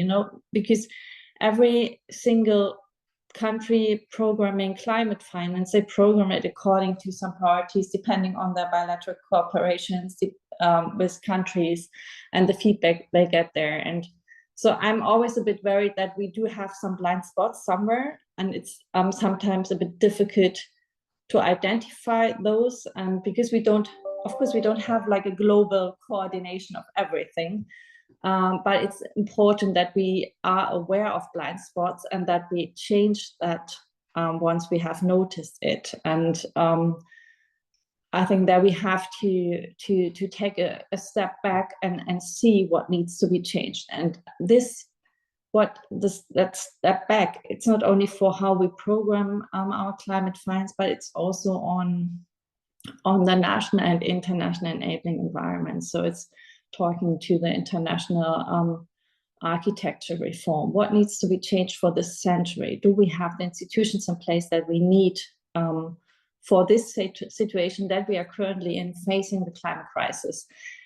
because every single country programming climate finance, they program it according to some priorities, depending on their bilateral cooperations with countries and the feedback they get there. And so I'm always a bit worried that we do have some blind spots somewhere, and it's sometimes a bit difficult to identify those, because we don't of course, we don't have like a global coordination of everything, but it's important that we are aware of blind spots and that we change that once we have noticed it. And I think that we have to take a step back and see what needs to be changed. And that step back, it's not only for how we program our climate finance, but it's also on the national and international enabling environment. So it's talking to the international architecture reform. What needs to be changed for this century? Do we have the institutions in place that we need for this situation that we are currently in, facing the climate crisis?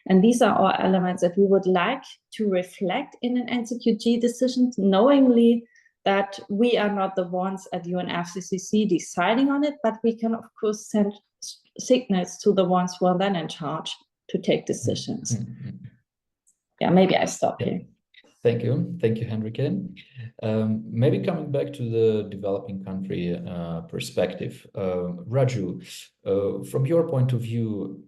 And these are all elements that we would like to reflect in an NCQG decision, knowingly that we are not the ones at UNFCCC deciding on it, but we can, of course, send signals to the ones who are then in charge to take decisions. Yeah, maybe I stop here. Thank you, Henrike. Maybe coming back to the developing country perspective, Raju, from your point of view,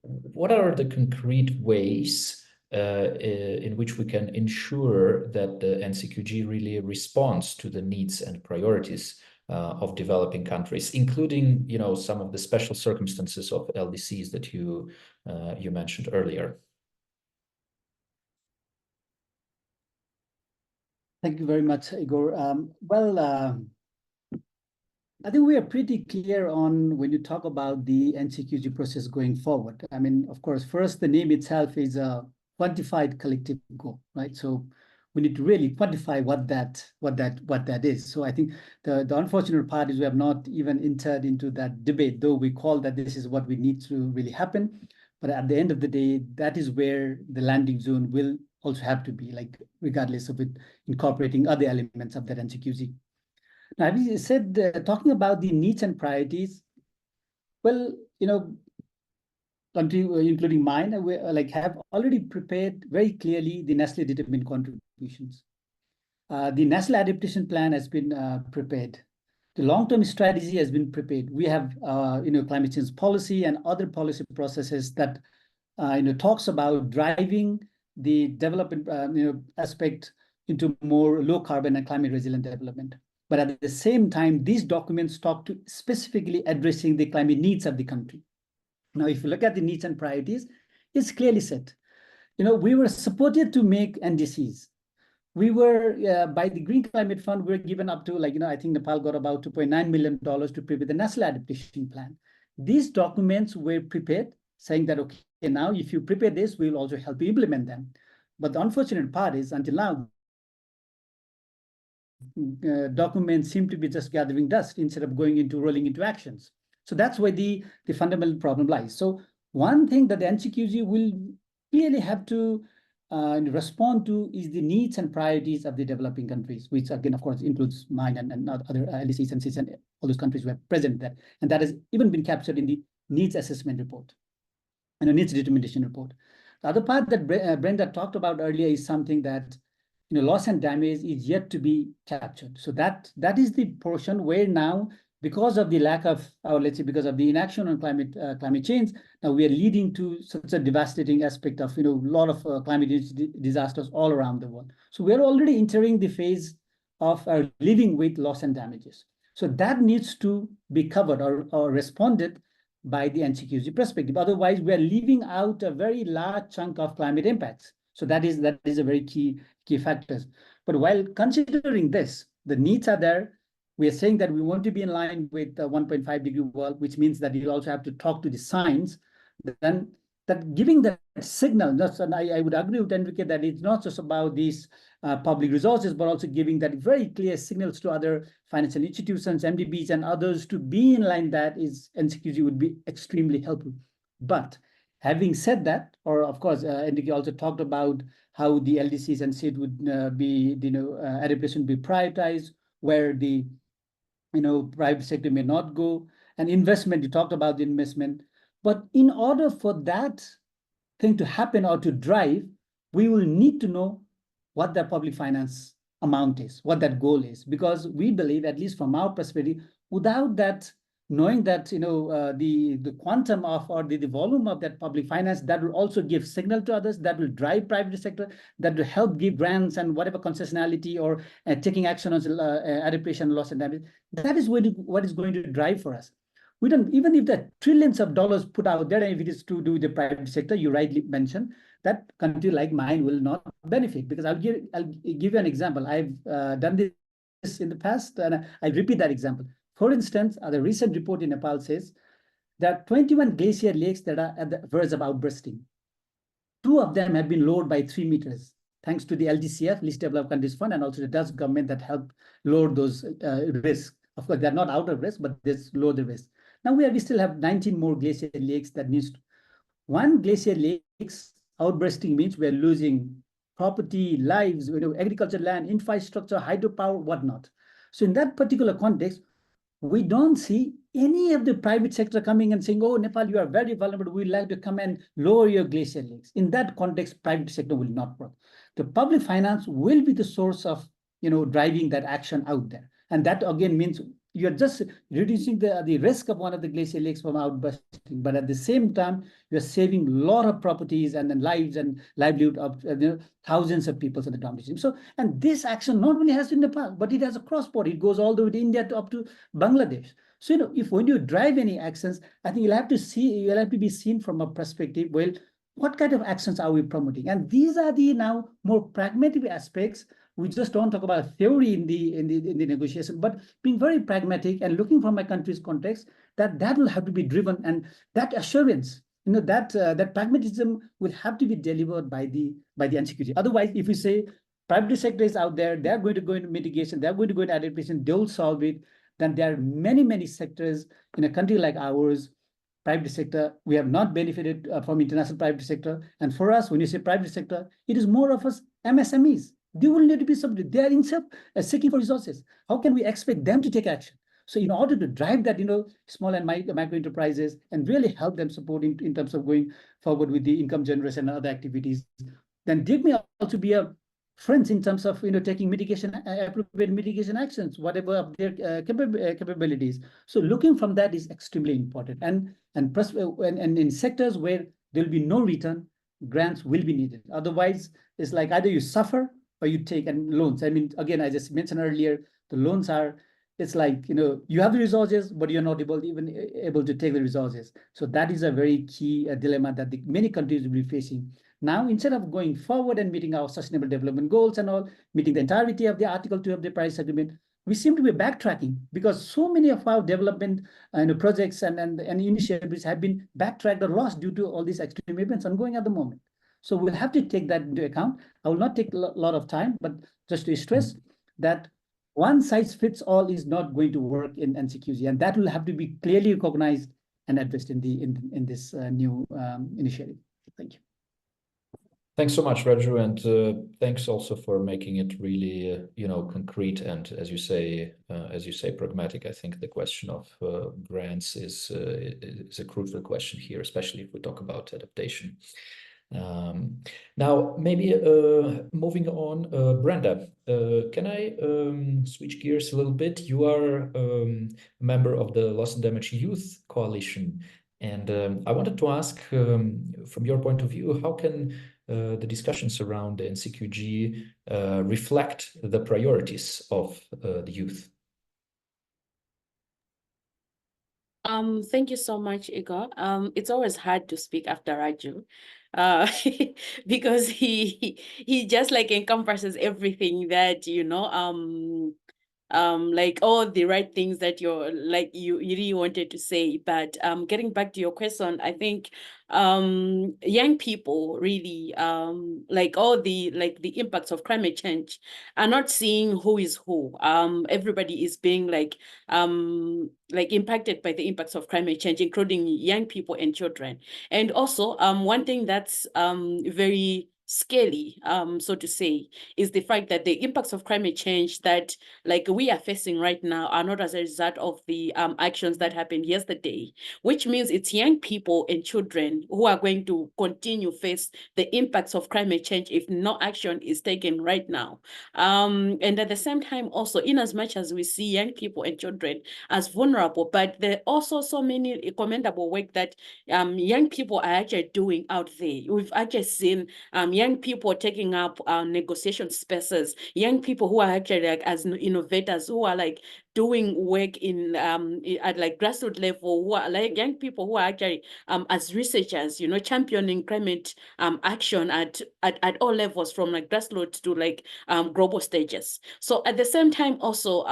what are the concrete ways in which we can ensure that the NCQG really responds to the needs and priorities of developing countries, including, some of the special circumstances of LDCs that you mentioned earlier? Thank you very much, Igor. I think we are pretty clear on when you talk about the NCQG process going forward. I mean, of course, first, the name itself is a quantified collective goal, right? So we need to really quantify what that is. So I think the unfortunate part is we have not even entered into that debate, though we call that this is what we need to really happen. But at the end of the day, that is where the landing zone will also have to be, like, regardless of it incorporating other elements of that NCQG. Now, as you said, talking about the needs and priorities, well, country, including mine, we have already prepared very climely the nationally determined contributions. The national adaptation plan has been prepared. The long-term strategy has been prepared. We have, climate change policy and other policy processes that, talks about driving the development, aspect into more low carbon and climate resilient development. But at the same time, these documents talk to specifically addressing the climate needs of the country. Now, if you look at the needs and priorities, it's clearly set. We were supported to make NDCs. We were, by the Green Climate Fund, we were given up to, I think Nepal got about $2.9 million to prepare the National Adaptation Plan. These documents were prepared, saying that, okay, now if you prepare this, we'll also help you implement them. But the unfortunate part is, until now, documents seem to be just gathering dust instead of rolling into actions. So that's where the fundamental problem lies. So one thing that the NCQG will clearly have to respond to is the needs and priorities of the developing countries, which again, of course, includes mine and other LDCs and CIS and all those countries who have present that. And that has even been captured in the needs assessment report and a needs determination report. The other part that Brenda talked about earlier is something that loss and damage is yet to be captured. So that is the portion where now, because of the lack of, or let's say because of the inaction on climate change, now we are leading to such a devastating aspect of a lot of climate disasters all around the world. So we are already entering the phase of living with loss and damages. So that needs to be covered or responded by the NCQG perspective. Otherwise, we are leaving out a very large chunk of climate impacts. So that is a very key factors. But while considering this, the needs are there. We are saying that we want to be in line with the 1.5 degree world, which means that you also have to talk to the science. Then that giving that signal, and I would agree with Enrique that it's not just about these public resources, but also giving that very clear signals to other financial institutions, MDBs, and others to be in line. That is, NCQG would be extremely helpful. But having said that, or of course, Enrique also talked about how the LDCs and SID would be, adaptation be prioritized, where the private sector may not go, and investment, you talked about the investment. But in order for that thing to happen or to drive, we will need to know what the public finance amount is, what that goal is, because we believe, at least from our perspective, without that knowing that the quantum of or the volume of that public finance, that will also give signal to others, that will drive private sector, that will help give grants and whatever concessionality or taking action on adaptation, loss and damage. That is what is going to drive for us. We don't, even if the trillions of dollars put out there, and if it is to do with the private sector, you rightly mentioned, that country like mine will not benefit. Because I'll give you an example. I've done this in the past, and I repeat that example. For instance, the recent report in Nepal says that 21 glacier lakes that are at the verge of outbursting, 2 of them have been lowered by 3 meters, thanks to the LDCF, Least Developed Countries Fund, and also the Dutch government that helped lower those risks. Of course, they're not out of risk, but they lower the risk. Now we still have 19 more glacier lakes that needs to. 1 glacier lakes outbursting means we're losing property, lives, agricultural land, infrastructure, hydropower, whatnot. So in that particular context, we don't see any of the private sector coming and saying, oh, Nepal, you are very vulnerable. We'd like to come and lower your glacier lakes. In that context, private sector will not work. The public finance will be the source of driving that action out there. And that again means you're just reducing the risk of one of the glacier lakes from outbursting, but at the same time, you're saving a lot of properties and then lives and livelihood of thousands of people in the downstream. So, and this action not only has in Nepal, but it has a cross-border. It goes all the way to India up to Bangladesh. So, if when you drive any actions, I think you'll have to be seen from a perspective, well, what kind of actions are we promoting? And these are the now more pragmatic aspects. We just don't talk about theory in the negotiation, but being very pragmatic and looking from my country's context, that will have to be driven, and that assurance, that pragmatism will have to be delivered by the NCQG. Otherwise, if we say private sector is out there, they're going to go into mitigation, they're going to go into adaptation, they'll solve it, then there are many sectors in a country like ours. Private sector, we have not benefited from international private sector. And for us, when you say private sector, it is more of us MSMEs. They will need to be subject. They are in seeking for resources. How can we expect them to take action? So in order to drive that, small and micro enterprises and really help them support in terms of going forward with the income generation and other activities, then they may also be a friends in terms of taking appropriate mitigation actions, whatever of their capabilities. So looking from that is extremely important. And in sectors where there will be no return, grants will be needed. Otherwise, it's like either you suffer or you take loans. I mean, again, I just mentioned earlier, the loans are, it's like, you have the resources, but you're not able to take the resources. So that is a very key dilemma that many countries will be facing. Now, instead of going forward and meeting our sustainable development goals and all, meeting the entirety of the Article 2 of the Paris Agreement, we seem to be backtracking because so many of our development projects and initiatives have been backtracked or lost due to all these extreme events ongoing at the moment. So we'll have to take that into account. I will not take a lot of time, but just to stress that one size fits all is not going to work in NCQG, and that will have to be clearly recognized and addressed in this new initiative. Thank you. Thanks so much, Raju, and thanks also for making it really, concrete and, as you say, pragmatic. I think the question of grants is a crucial question here, especially if we talk about adaptation. Now, maybe moving on, Brenda, can I switch gears a little bit? You are a member of the Loss and Damage Youth Coalition, and I wanted to ask, from your point of view, how can the discussions around the NCQG reflect the priorities of the youth? Thank you so much, Igor. It's always hard to speak after Raju, because he just like encompasses everything that like all the right things that you really wanted to say. But getting back to your question, I think young people really like all the impacts of climate change are not seeing who is who. Everybody is being like impacted by the impacts of climate change, including young people and children. And also one thing that's very scary, so to say, is the fact that the impacts of climate change that like we are facing right now are not as a result of the actions that happened yesterday, which means it's young people and children who are going to continue face the impacts of climate change if no action is taken right now. And at the same time also, in as much as we see young people and children as vulnerable, but there are also so many commendable work that young people are actually doing out there. We've actually seen young people taking up negotiation spaces, young people who are actually like as innovators, who are like doing work in at like grassroots level, who are like young people who are actually as researchers, you know, championing climate action at all levels, from like grassroots to like global stages. So at the same time also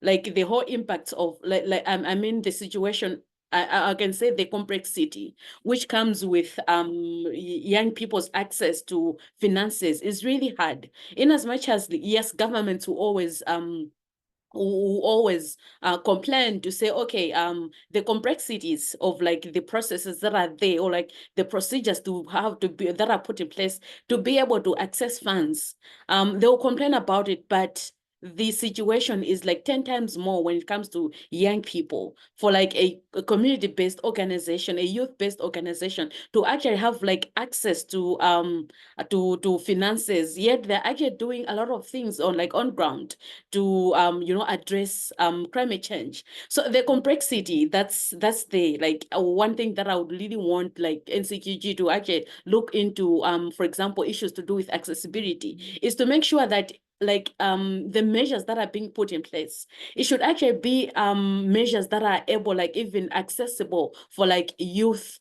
like the whole impacts of I mean the situation, I can say the complexity which comes with young people's access to finances is really hard. In as much as yes, governments will always complain to say, okay, the complexities of like the processes that are there, or like the procedures to have to be that are put in place to be able to access funds, they'll complain about it, but the situation is like 10 times more when it comes to young people. For like a community-based organization, a youth-based organization, to actually have like access to finances, yet they're actually doing a lot of things on like on ground to you know, address climate change. So the complexity that's the like one thing that I would really want like NCQG to actually look into, for example, issues to do with accessibility, is to make sure that like the measures that are being put in place, it should actually be measures that are able, like even accessible for like youth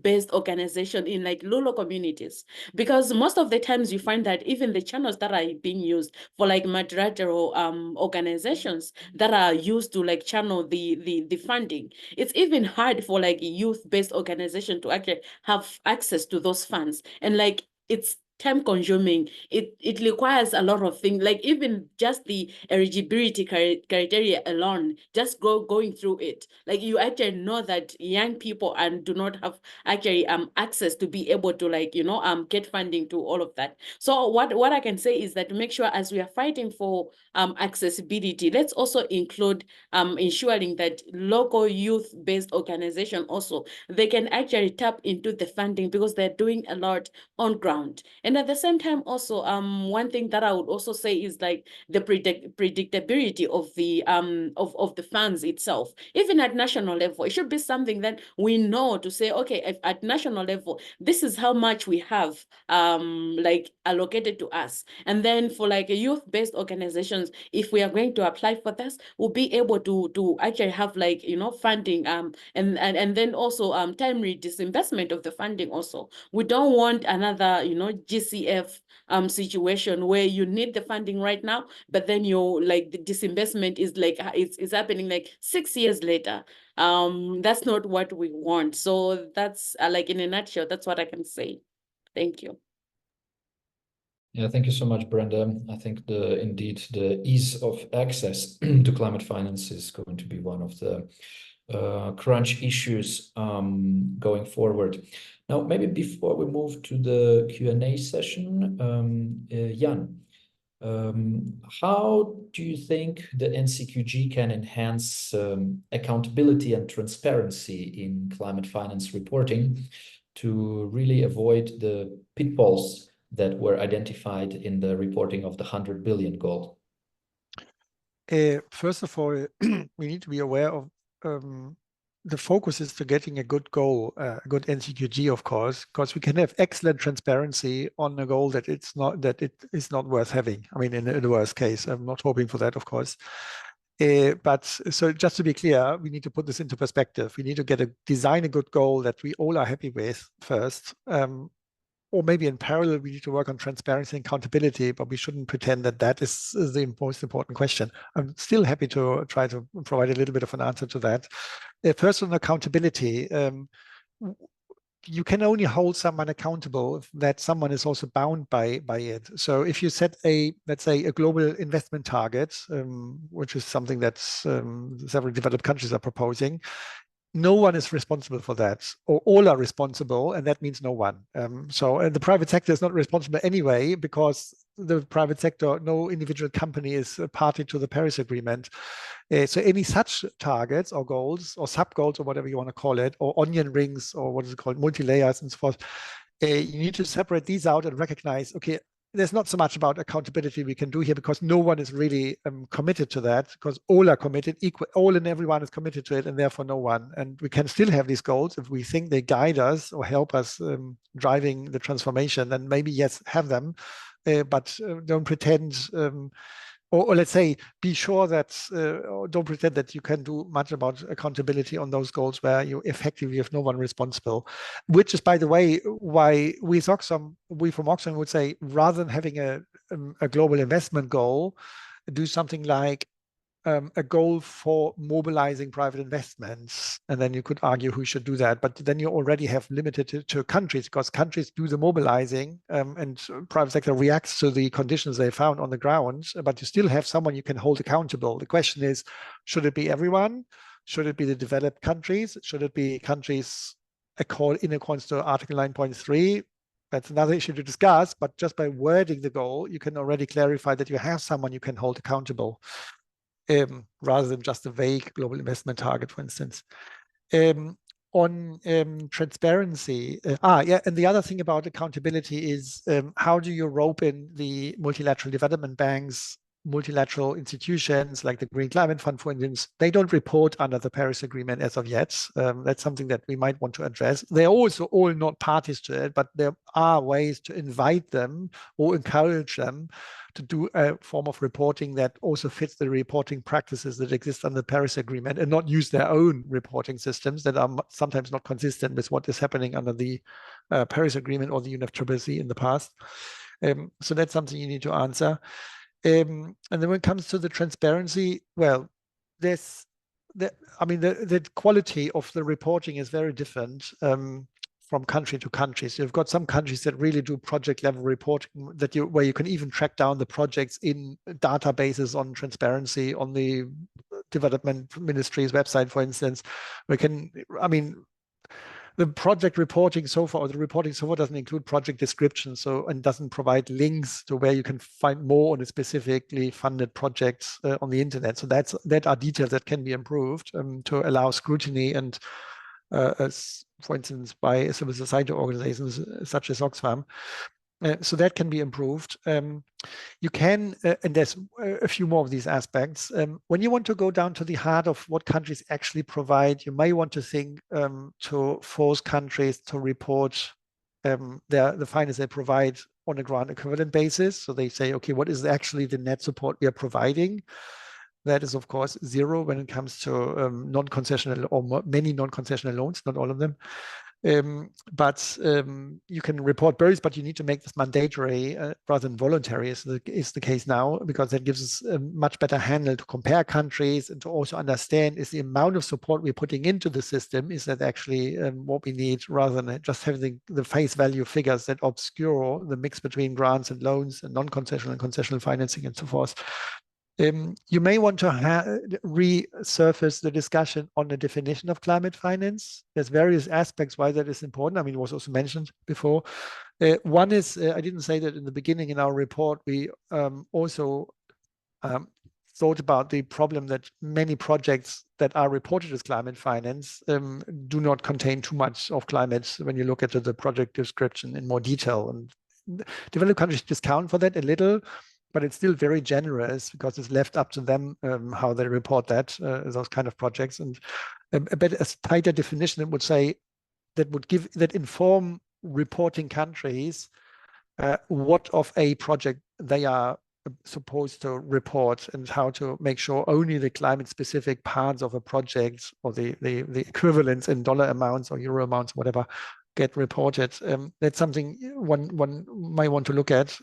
based organization in like rural communities, because most of the times you find that even the channels that are being used for like multilateral organizations that are used to like channel the funding, it's even hard for like youth-based organization to actually have access to those funds. And like it's time consuming, it requires a lot of things, like even just the eligibility criteria alone, just going through it, like you actually know that young people and do not have actually access to be able to like, you know, get funding to all of that. So what I can say is that to make sure as we are fighting for accessibility, let's also include ensuring that local youth-based organization also, they can actually tap into the funding, because they're doing a lot on ground. And at the same time also, one thing that I would also say is like the predictability of the of the funds itself. Even at national level, it should be something that we know to say, okay, if at national level, this is how much we have like allocated to us. And then for like youth-based organizations, if we are going to apply for this, we'll be able to actually have like, you know, funding and then also timely disinvestment of the funding also. We don't want another, you know, GCF situation where you need the funding right now, but then you're like the disinvestment is like it's happening like 6 years later. That's not what we want. So that's like in a nutshell, that's what I can say. Thank you. Yeah, thank you so much, Brenda. I think indeed the ease of access to climate finance is going to be one of the crunch issues going forward. Now, maybe before we move to the Q&A session, Jan, how do you think the NCQG can enhance accountability and transparency in climate finance reporting to really avoid the pitfalls that were identified in the reporting of the 100 billion goal? First of all, we need to be aware of the focus is to getting a good goal, a good NCQG, of course, because we can have excellent transparency on a goal that it is not worth having. I mean, in the worst case, I'm not hoping for that, of course. But so just to be clear, we need to put this into perspective. We need to design a good goal that we all are happy with first. Or maybe in parallel, we need to work on transparency and accountability, but we shouldn't pretend that is the most important question. I'm still happy to try to provide a little bit of an answer to that. First, on accountability, you can only hold someone accountable if that someone is also bound by it. So if you set let's say a global investment target, which is something that several developed countries are proposing, no one is responsible for that, or all are responsible, and that means no one. So the private sector is not responsible anyway, because the private sector, no individual company is a party to the Paris Agreement. So any such targets or goals or sub-goals or whatever you want to call it, or onion rings or what is it called, multi-layers and so forth, you need to separate these out and recognize, okay, there's not so much about accountability we can do here, because no one is really committed to that, because all are committed, all and everyone is committed to it, and therefore no one. And we can still have these goals if we think they guide us or help us driving the transformation, then maybe yes, have them, but don't pretend, or let's say, be sure that, don't pretend that you can do much about accountability on those goals where you effectively have no one responsible, which is, by the way, why we from Oxfam would say, rather than having a global investment goal, do something like a goal for mobilizing private investments. And then you could argue who should do that, but then you already have limited it to countries, because countries do the mobilizing, and private sector reacts to the conditions they found on the ground, but you still have someone you can hold accountable. The question is, should it be everyone? Should it be the developed countries? Should it be countries in accordance to Article 9.3? That's another issue to discuss, but just by wording the goal, you can already clarify that you have someone you can hold accountable. Rather than just a vague global investment target, for instance. On transparency, and the other thing about accountability is, how do you rope in the multilateral development banks, multilateral institutions like the Green Climate Fund, for instance? They don't report under the Paris Agreement as of yet. That's something that we might want to address. They're also all not parties to it, but there are ways to invite them or encourage them to do a form of reporting that also fits the reporting practices that exist under the Paris Agreement, and not use their own reporting systems that are sometimes not consistent with what is happening under the Paris Agreement or the UNFCCC in the past. So that's something you need to answer. And then when it comes to the transparency, well, the quality of the reporting is very different from country to country. So you've got some countries that really do project level reporting where you can even track down the projects in databases on transparency on the development ministry's website, for instance. The project reporting so far, or the reporting so far, doesn't include project descriptions, and doesn't provide links to where you can find more on a specifically funded projects on the internet. So that are details that can be improved to allow scrutiny, and for instance, by civil society organizations such as Oxfam. So that can be improved. You can, and there's a few more of these aspects. When you want to go down to the heart of what countries actually provide, you may want to think to force countries to report the finance they provide on a grant equivalent basis. So they say, okay, what is actually the net support we are providing? That is, of course, zero when it comes to non-concessional or many non-concessional loans, not all of them. But you can report both, but you need to make this mandatory rather than voluntary, is the case now, because that gives us a much better handle to compare countries and to also understand, is the amount of support we're putting into the system, is that actually what we need, rather than just having the face value figures that obscure the mix between grants and loans and non-concessional and concessional financing and so forth. You may want to resurface the discussion on the definition of climate finance. There's various aspects why that is important. It was also mentioned before. One is, I didn't say that in the beginning in our report, we also thought about the problem that many projects that are reported as climate finance do not contain too much of climate when you look at the project description in more detail. And developed countries discount for that a little, but it's still very generous because it's left up to them how they report that, those kind of projects. And a tighter definition that would say, that inform reporting countries what of a project they are supposed to report, and how to make sure only the climate specific parts of a project, or the equivalents in dollar amounts or euro amounts, whatever, get reported. That's something one might want to look at.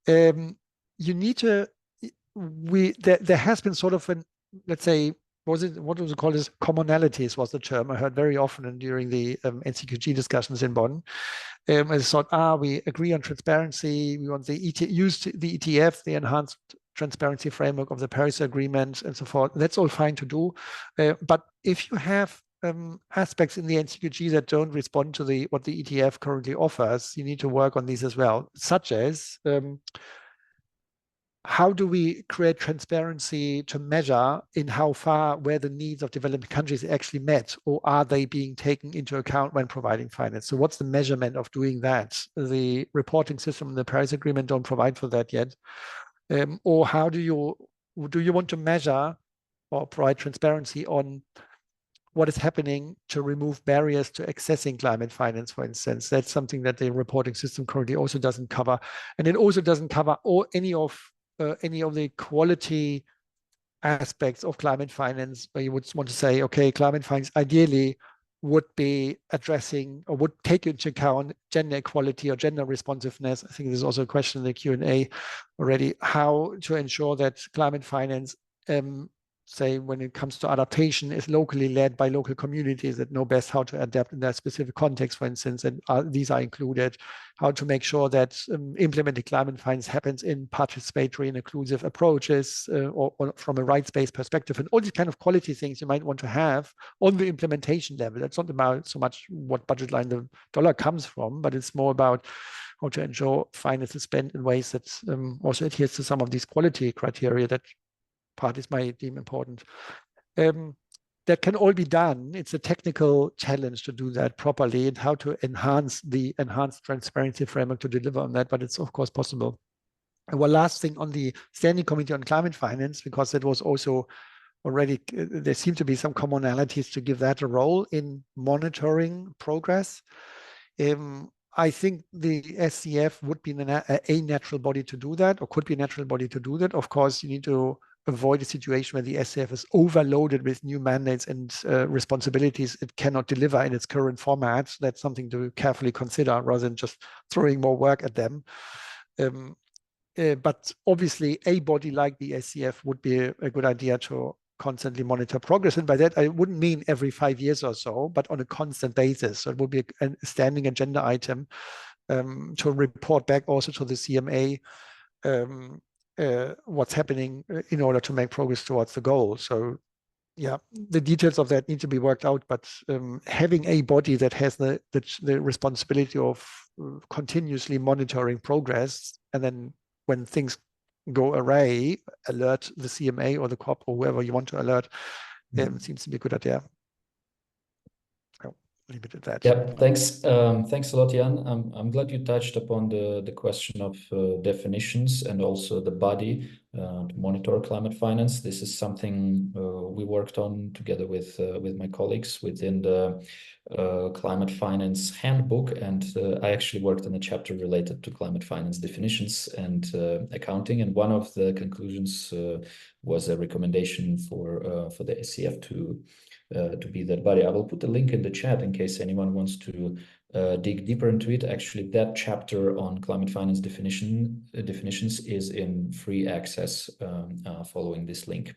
You need to, there has been sort of let's say, what was it called, as commonalities was the term I heard very often during the NCQG discussions in Bonn. I thought, we agree on transparency, we want use the ETF, the enhanced transparency framework of the Paris Agreement and so forth. That's all fine to do. But if you have aspects in the NCQG that don't respond to what the ETF currently offers, you need to work on these as well, such as how do we create transparency to measure in how far where the needs of developing countries are actually met, or are they being taken into account when providing finance? So what's the measurement of doing that? The reporting system in the Paris Agreement don't provide for that yet. Or how do you want to measure or provide transparency on what is happening to remove barriers to accessing climate finance, for instance? That's something that the reporting system currently also doesn't cover. And it also doesn't cover any of the quality aspects of climate finance, where you would want to say, okay, climate finance ideally would be addressing or would take into account gender equality or gender responsiveness. I think there's also a question in the Q&A already, how to ensure that climate finance, say when it comes to adaptation, is locally led by local communities that know best how to adapt in their specific context, for instance, and these are included. How to make sure that implementing climate finance happens in participatory and inclusive approaches, or from a rights-based perspective, and all these kind of quality things you might want to have on the implementation level. That's not about so much what budget line the dollar comes from, but it's more about how to ensure finance is spent in ways that also adheres to some of these quality criteria that parties might deem important. That can all be done. It's a technical challenge to do that properly, and how to enhance the enhanced transparency framework to deliver on that, but it's of course possible. And one last thing on the Standing Committee on Climate Finance, because it was also already, there seem to be some commonalities to give that a role in monitoring progress. I think the SCF would be a natural body to do that, or could be a natural body to do that. Of course, you need to avoid a situation where the SCF is overloaded with new mandates and responsibilities it cannot deliver in its current format. That's something to carefully consider rather than just throwing more work at them. But obviously, a body like the SCF would be a good idea to constantly monitor progress. And by that, I wouldn't mean every 5 years or so, but on a constant basis. So it would be a standing agenda item to report back also to the CMA what's happening in order to make progress towards the goal. So yeah, the details of that need to be worked out, but having a body that has the responsibility of continuously monitoring progress, and then when things go awry, alert the CMA or the COP or whoever you want to alert, seems to be a good idea. Leave it at that. Yep, thanks. Thanks a lot, Jan. I'm glad you touched upon the question of definitions and also the body to monitor climate finance. This is something we worked on together with my colleagues within the climate finance handbook, and I actually worked on a chapter related to climate finance definitions and accounting. And one of the conclusions was a recommendation for the SCF to be that body. I will put a link in the chat in case anyone wants to dig deeper into it. Actually, that chapter on climate finance definitions is in free access following this link.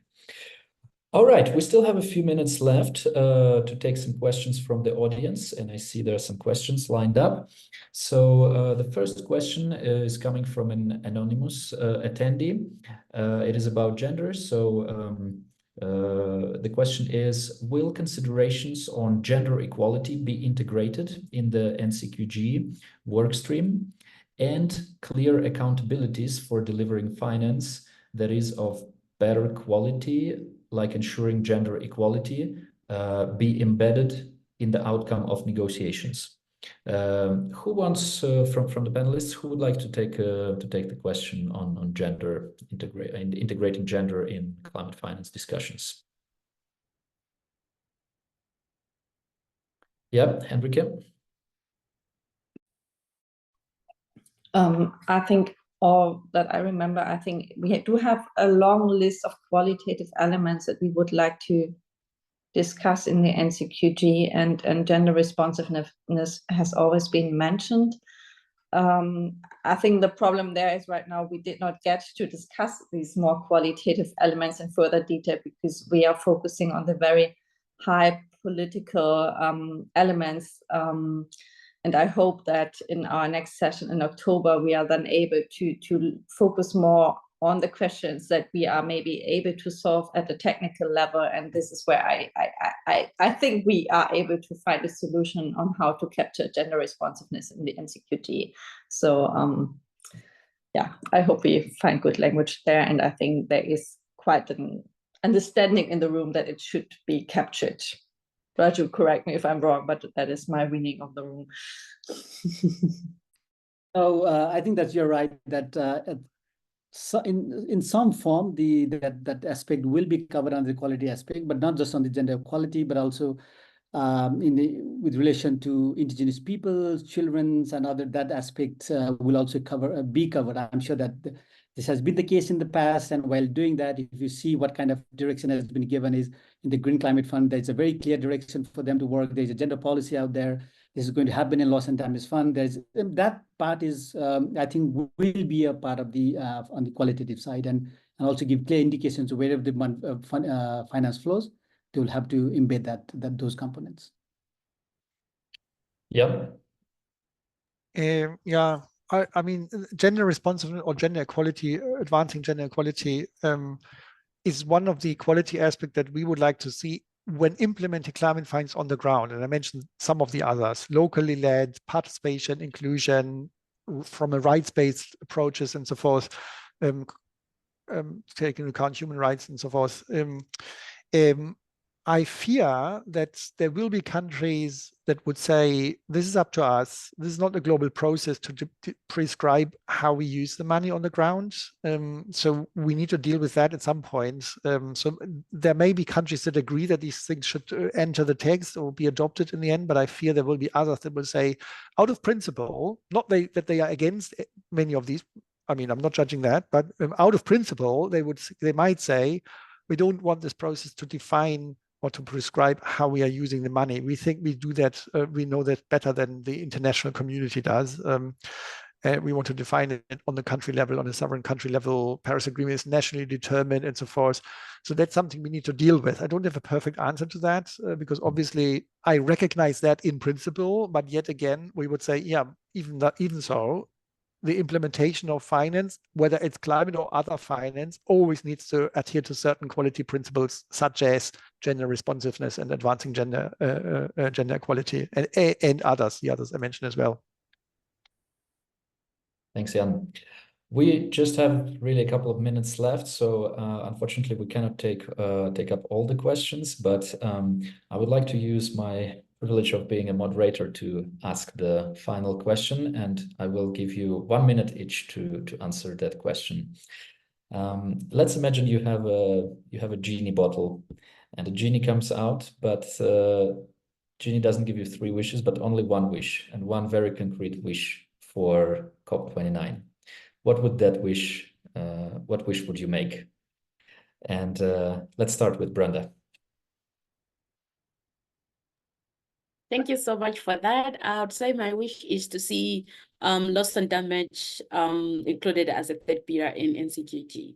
All right, we still have a few minutes left to take some questions from the audience, and I see there are some questions lined up. So the first question is coming from an anonymous attendee. It is about gender. So the question is, will considerations on gender equality be integrated in the NCQG workstream, and clear accountabilities for delivering finance that is of better quality, like ensuring gender equality, be embedded in the outcome of negotiations? Who wants from the panelists, who would like to take the question on gender integrating gender in climate finance discussions? Yeah, Henrike. I think all that I remember, I think we do have a long list of qualitative elements that we would like to discuss in the NCQG, and gender responsiveness has always been mentioned. I think the problem there is right now we did not get to discuss these more qualitative elements in further detail because we are focusing on the very high political elements. And I hope that in our next session in October, we are then able to focus more on the questions that we are maybe able to solve at the technical level. And this is where I think we are able to find a solution on how to capture gender responsiveness in the NCQG. So yeah, I hope we find good language there. And I think there is quite an understanding in the room that it should be captured. Raju, correct me if I'm wrong, but that is my reading of the room. So I think that you're right, that so in some form, that aspect will be covered under the equality aspect, but not just on the gender equality, but also with relation to indigenous peoples, children's, and other, that aspect will also be covered. I'm sure that this has been the case in the past, and while doing that, if you see what kind of direction has been given, is in the Green Climate Fund, there's a very clear direction for them to work. There's a gender policy out there. This is going to happen in Loss and Damage Fund. That part is, I think, will be a part of the on the qualitative side, and also give clear indications of wherever the finance flows, they will have to embed those components. Yeah. Yeah, I mean, gender responsiveness or gender equality, advancing gender equality, is one of the equality aspects that we would like to see when implementing climate finance on the ground. And I mentioned some of the others: locally led, participation, inclusion, from a rights-based approaches and so forth, taking into account human rights and so forth. I fear that there will be countries that would say, this is up to us. This is not a global process to prescribe how we use the money on the ground. So we need to deal with that at some point. So there may be countries that agree that these things should enter the text or be adopted in the end, but I fear there will be others that will say, out of principle, not that they are against many of these. I mean, I'm not judging that, but out of principle, they might say, we don't want this process to define or to prescribe how we are using the money. We think we do that, we know that better than the international community does. We want to define it on the country level, on a sovereign country level. Paris Agreement is nationally determined and so forth. So that's something we need to deal with. I don't have a perfect answer to that because obviously I recognize that in principle, but yet again, we would say, yeah, even so, the implementation of finance, whether it's climate or other finance, always needs to adhere to certain quality principles, such as gender responsiveness and advancing gender equality, and others, the others I mentioned as well. Thanks, Jan. We just have really a couple of minutes left, so unfortunately we cannot take up all the questions, but I would like to use my privilege of being a moderator to ask the final question, and I will give you 1 minute each to answer that question. Let's imagine you have a genie bottle, and a genie comes out, but genie doesn't give you 3 wishes, but only 1 wish, and 1 very concrete wish for COP29. What would that wish? What wish would you make? And let's start with Brenda. Thank you so much for that. I would say my wish is to see loss and damage included as a third pillar in NCQG.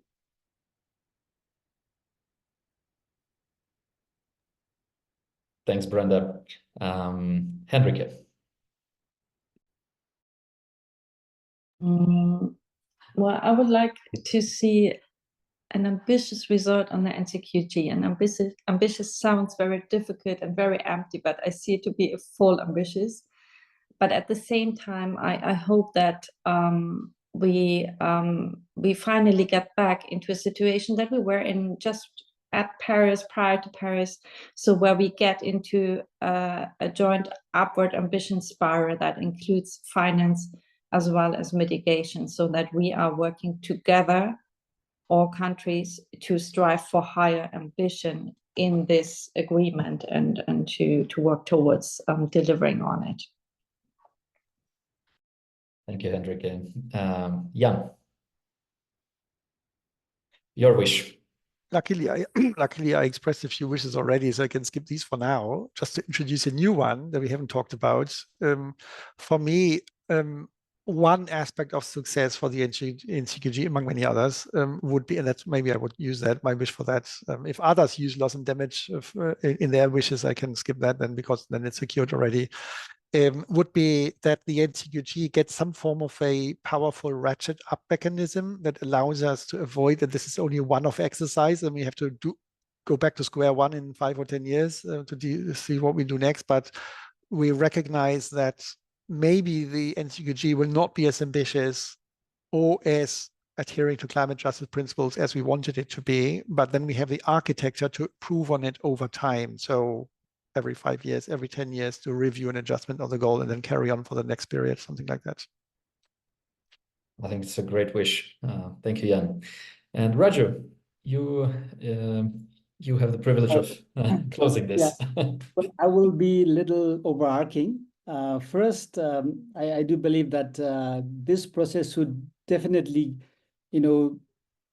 Thanks, Brenda. Henrike. Well, I would like to see an ambitious result on the NCQG. And ambitious sounds very difficult and very empty, but I see it to be a full ambitious. But at the same time, I hope that we finally get back into a situation that we were in just at Paris, prior to Paris, so where we get into a joint upward ambition spiral that includes finance as well as mitigation, so that we are working together, all countries, to strive for higher ambition in this agreement and to work towards delivering on it. Thank you, Henrike. Jan, your wish. Luckily, I expressed a few wishes already, so I can skip these for now, just to introduce a new one that we haven't talked about. For me, one aspect of success for the NCQG, among many others, would be, and that's maybe I would use that, my wish for that. If others use loss and damage in their wishes, I can skip that then, because then it's secured already. would be that the NCQG gets some form of a powerful ratchet up mechanism that allows us to avoid that this is only a one-off exercise and we have to go back to square one in 5 or 10 years to see what we do next. But we recognize that maybe the NCQG will not be as ambitious or as adhering to climate justice principles as we wanted it to be, but then we have the architecture to improve on it over time. So every 5 years, every 10 years to review an adjustment of the goal and then carry on for the next period, something like that. I think it's a great wish. Thank you, Jan. And Raju, you have the privilege of closing this. Yeah. Well, I will be a little overarching. First, I do believe that this process should definitely,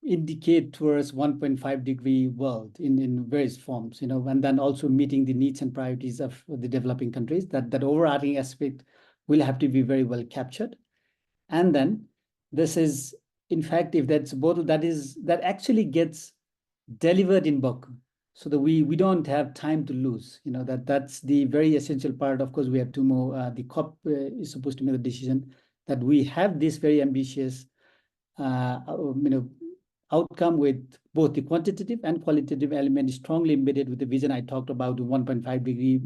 indicate towards 1.5-degree world in various forms, and then also meeting the needs and priorities of the developing countries. That overarching aspect will have to be very well captured. And then this is, in fact, if that's both, that actually gets delivered in Baku, so that we don't have time to lose. That's the very essential part. Of course, we have two more. The COP is supposed to make the decision that we have this very ambitious, outcome with both the quantitative and qualitative element strongly embedded with the vision I talked about, the 1.5-degree,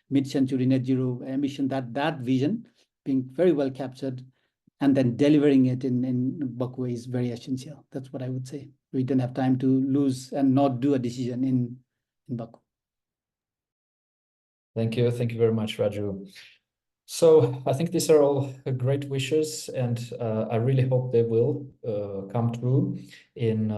mid-century net zero emission. That vision being very well captured, and then delivering it in Baku is very essential. That's what I would say. We don't have time to lose and not do a decision in Baku. Thank you. Thank you very much, Raju. So I think these are all great wishes, and I really hope they will come true in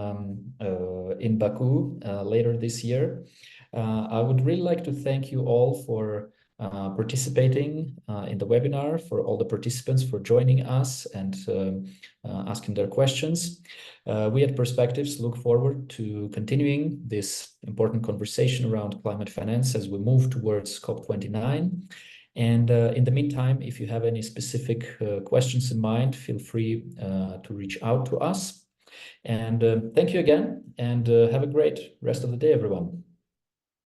Baku later this year. I would really like to thank you all for participating in the webinar, for all the participants for joining us and asking their questions. We at Perspectives look forward to continuing this important conversation around climate finance as we move towards COP29. And in the meantime, if you have any specific questions in mind, feel free to reach out to us. And thank you again, and have a great rest of the day, everyone.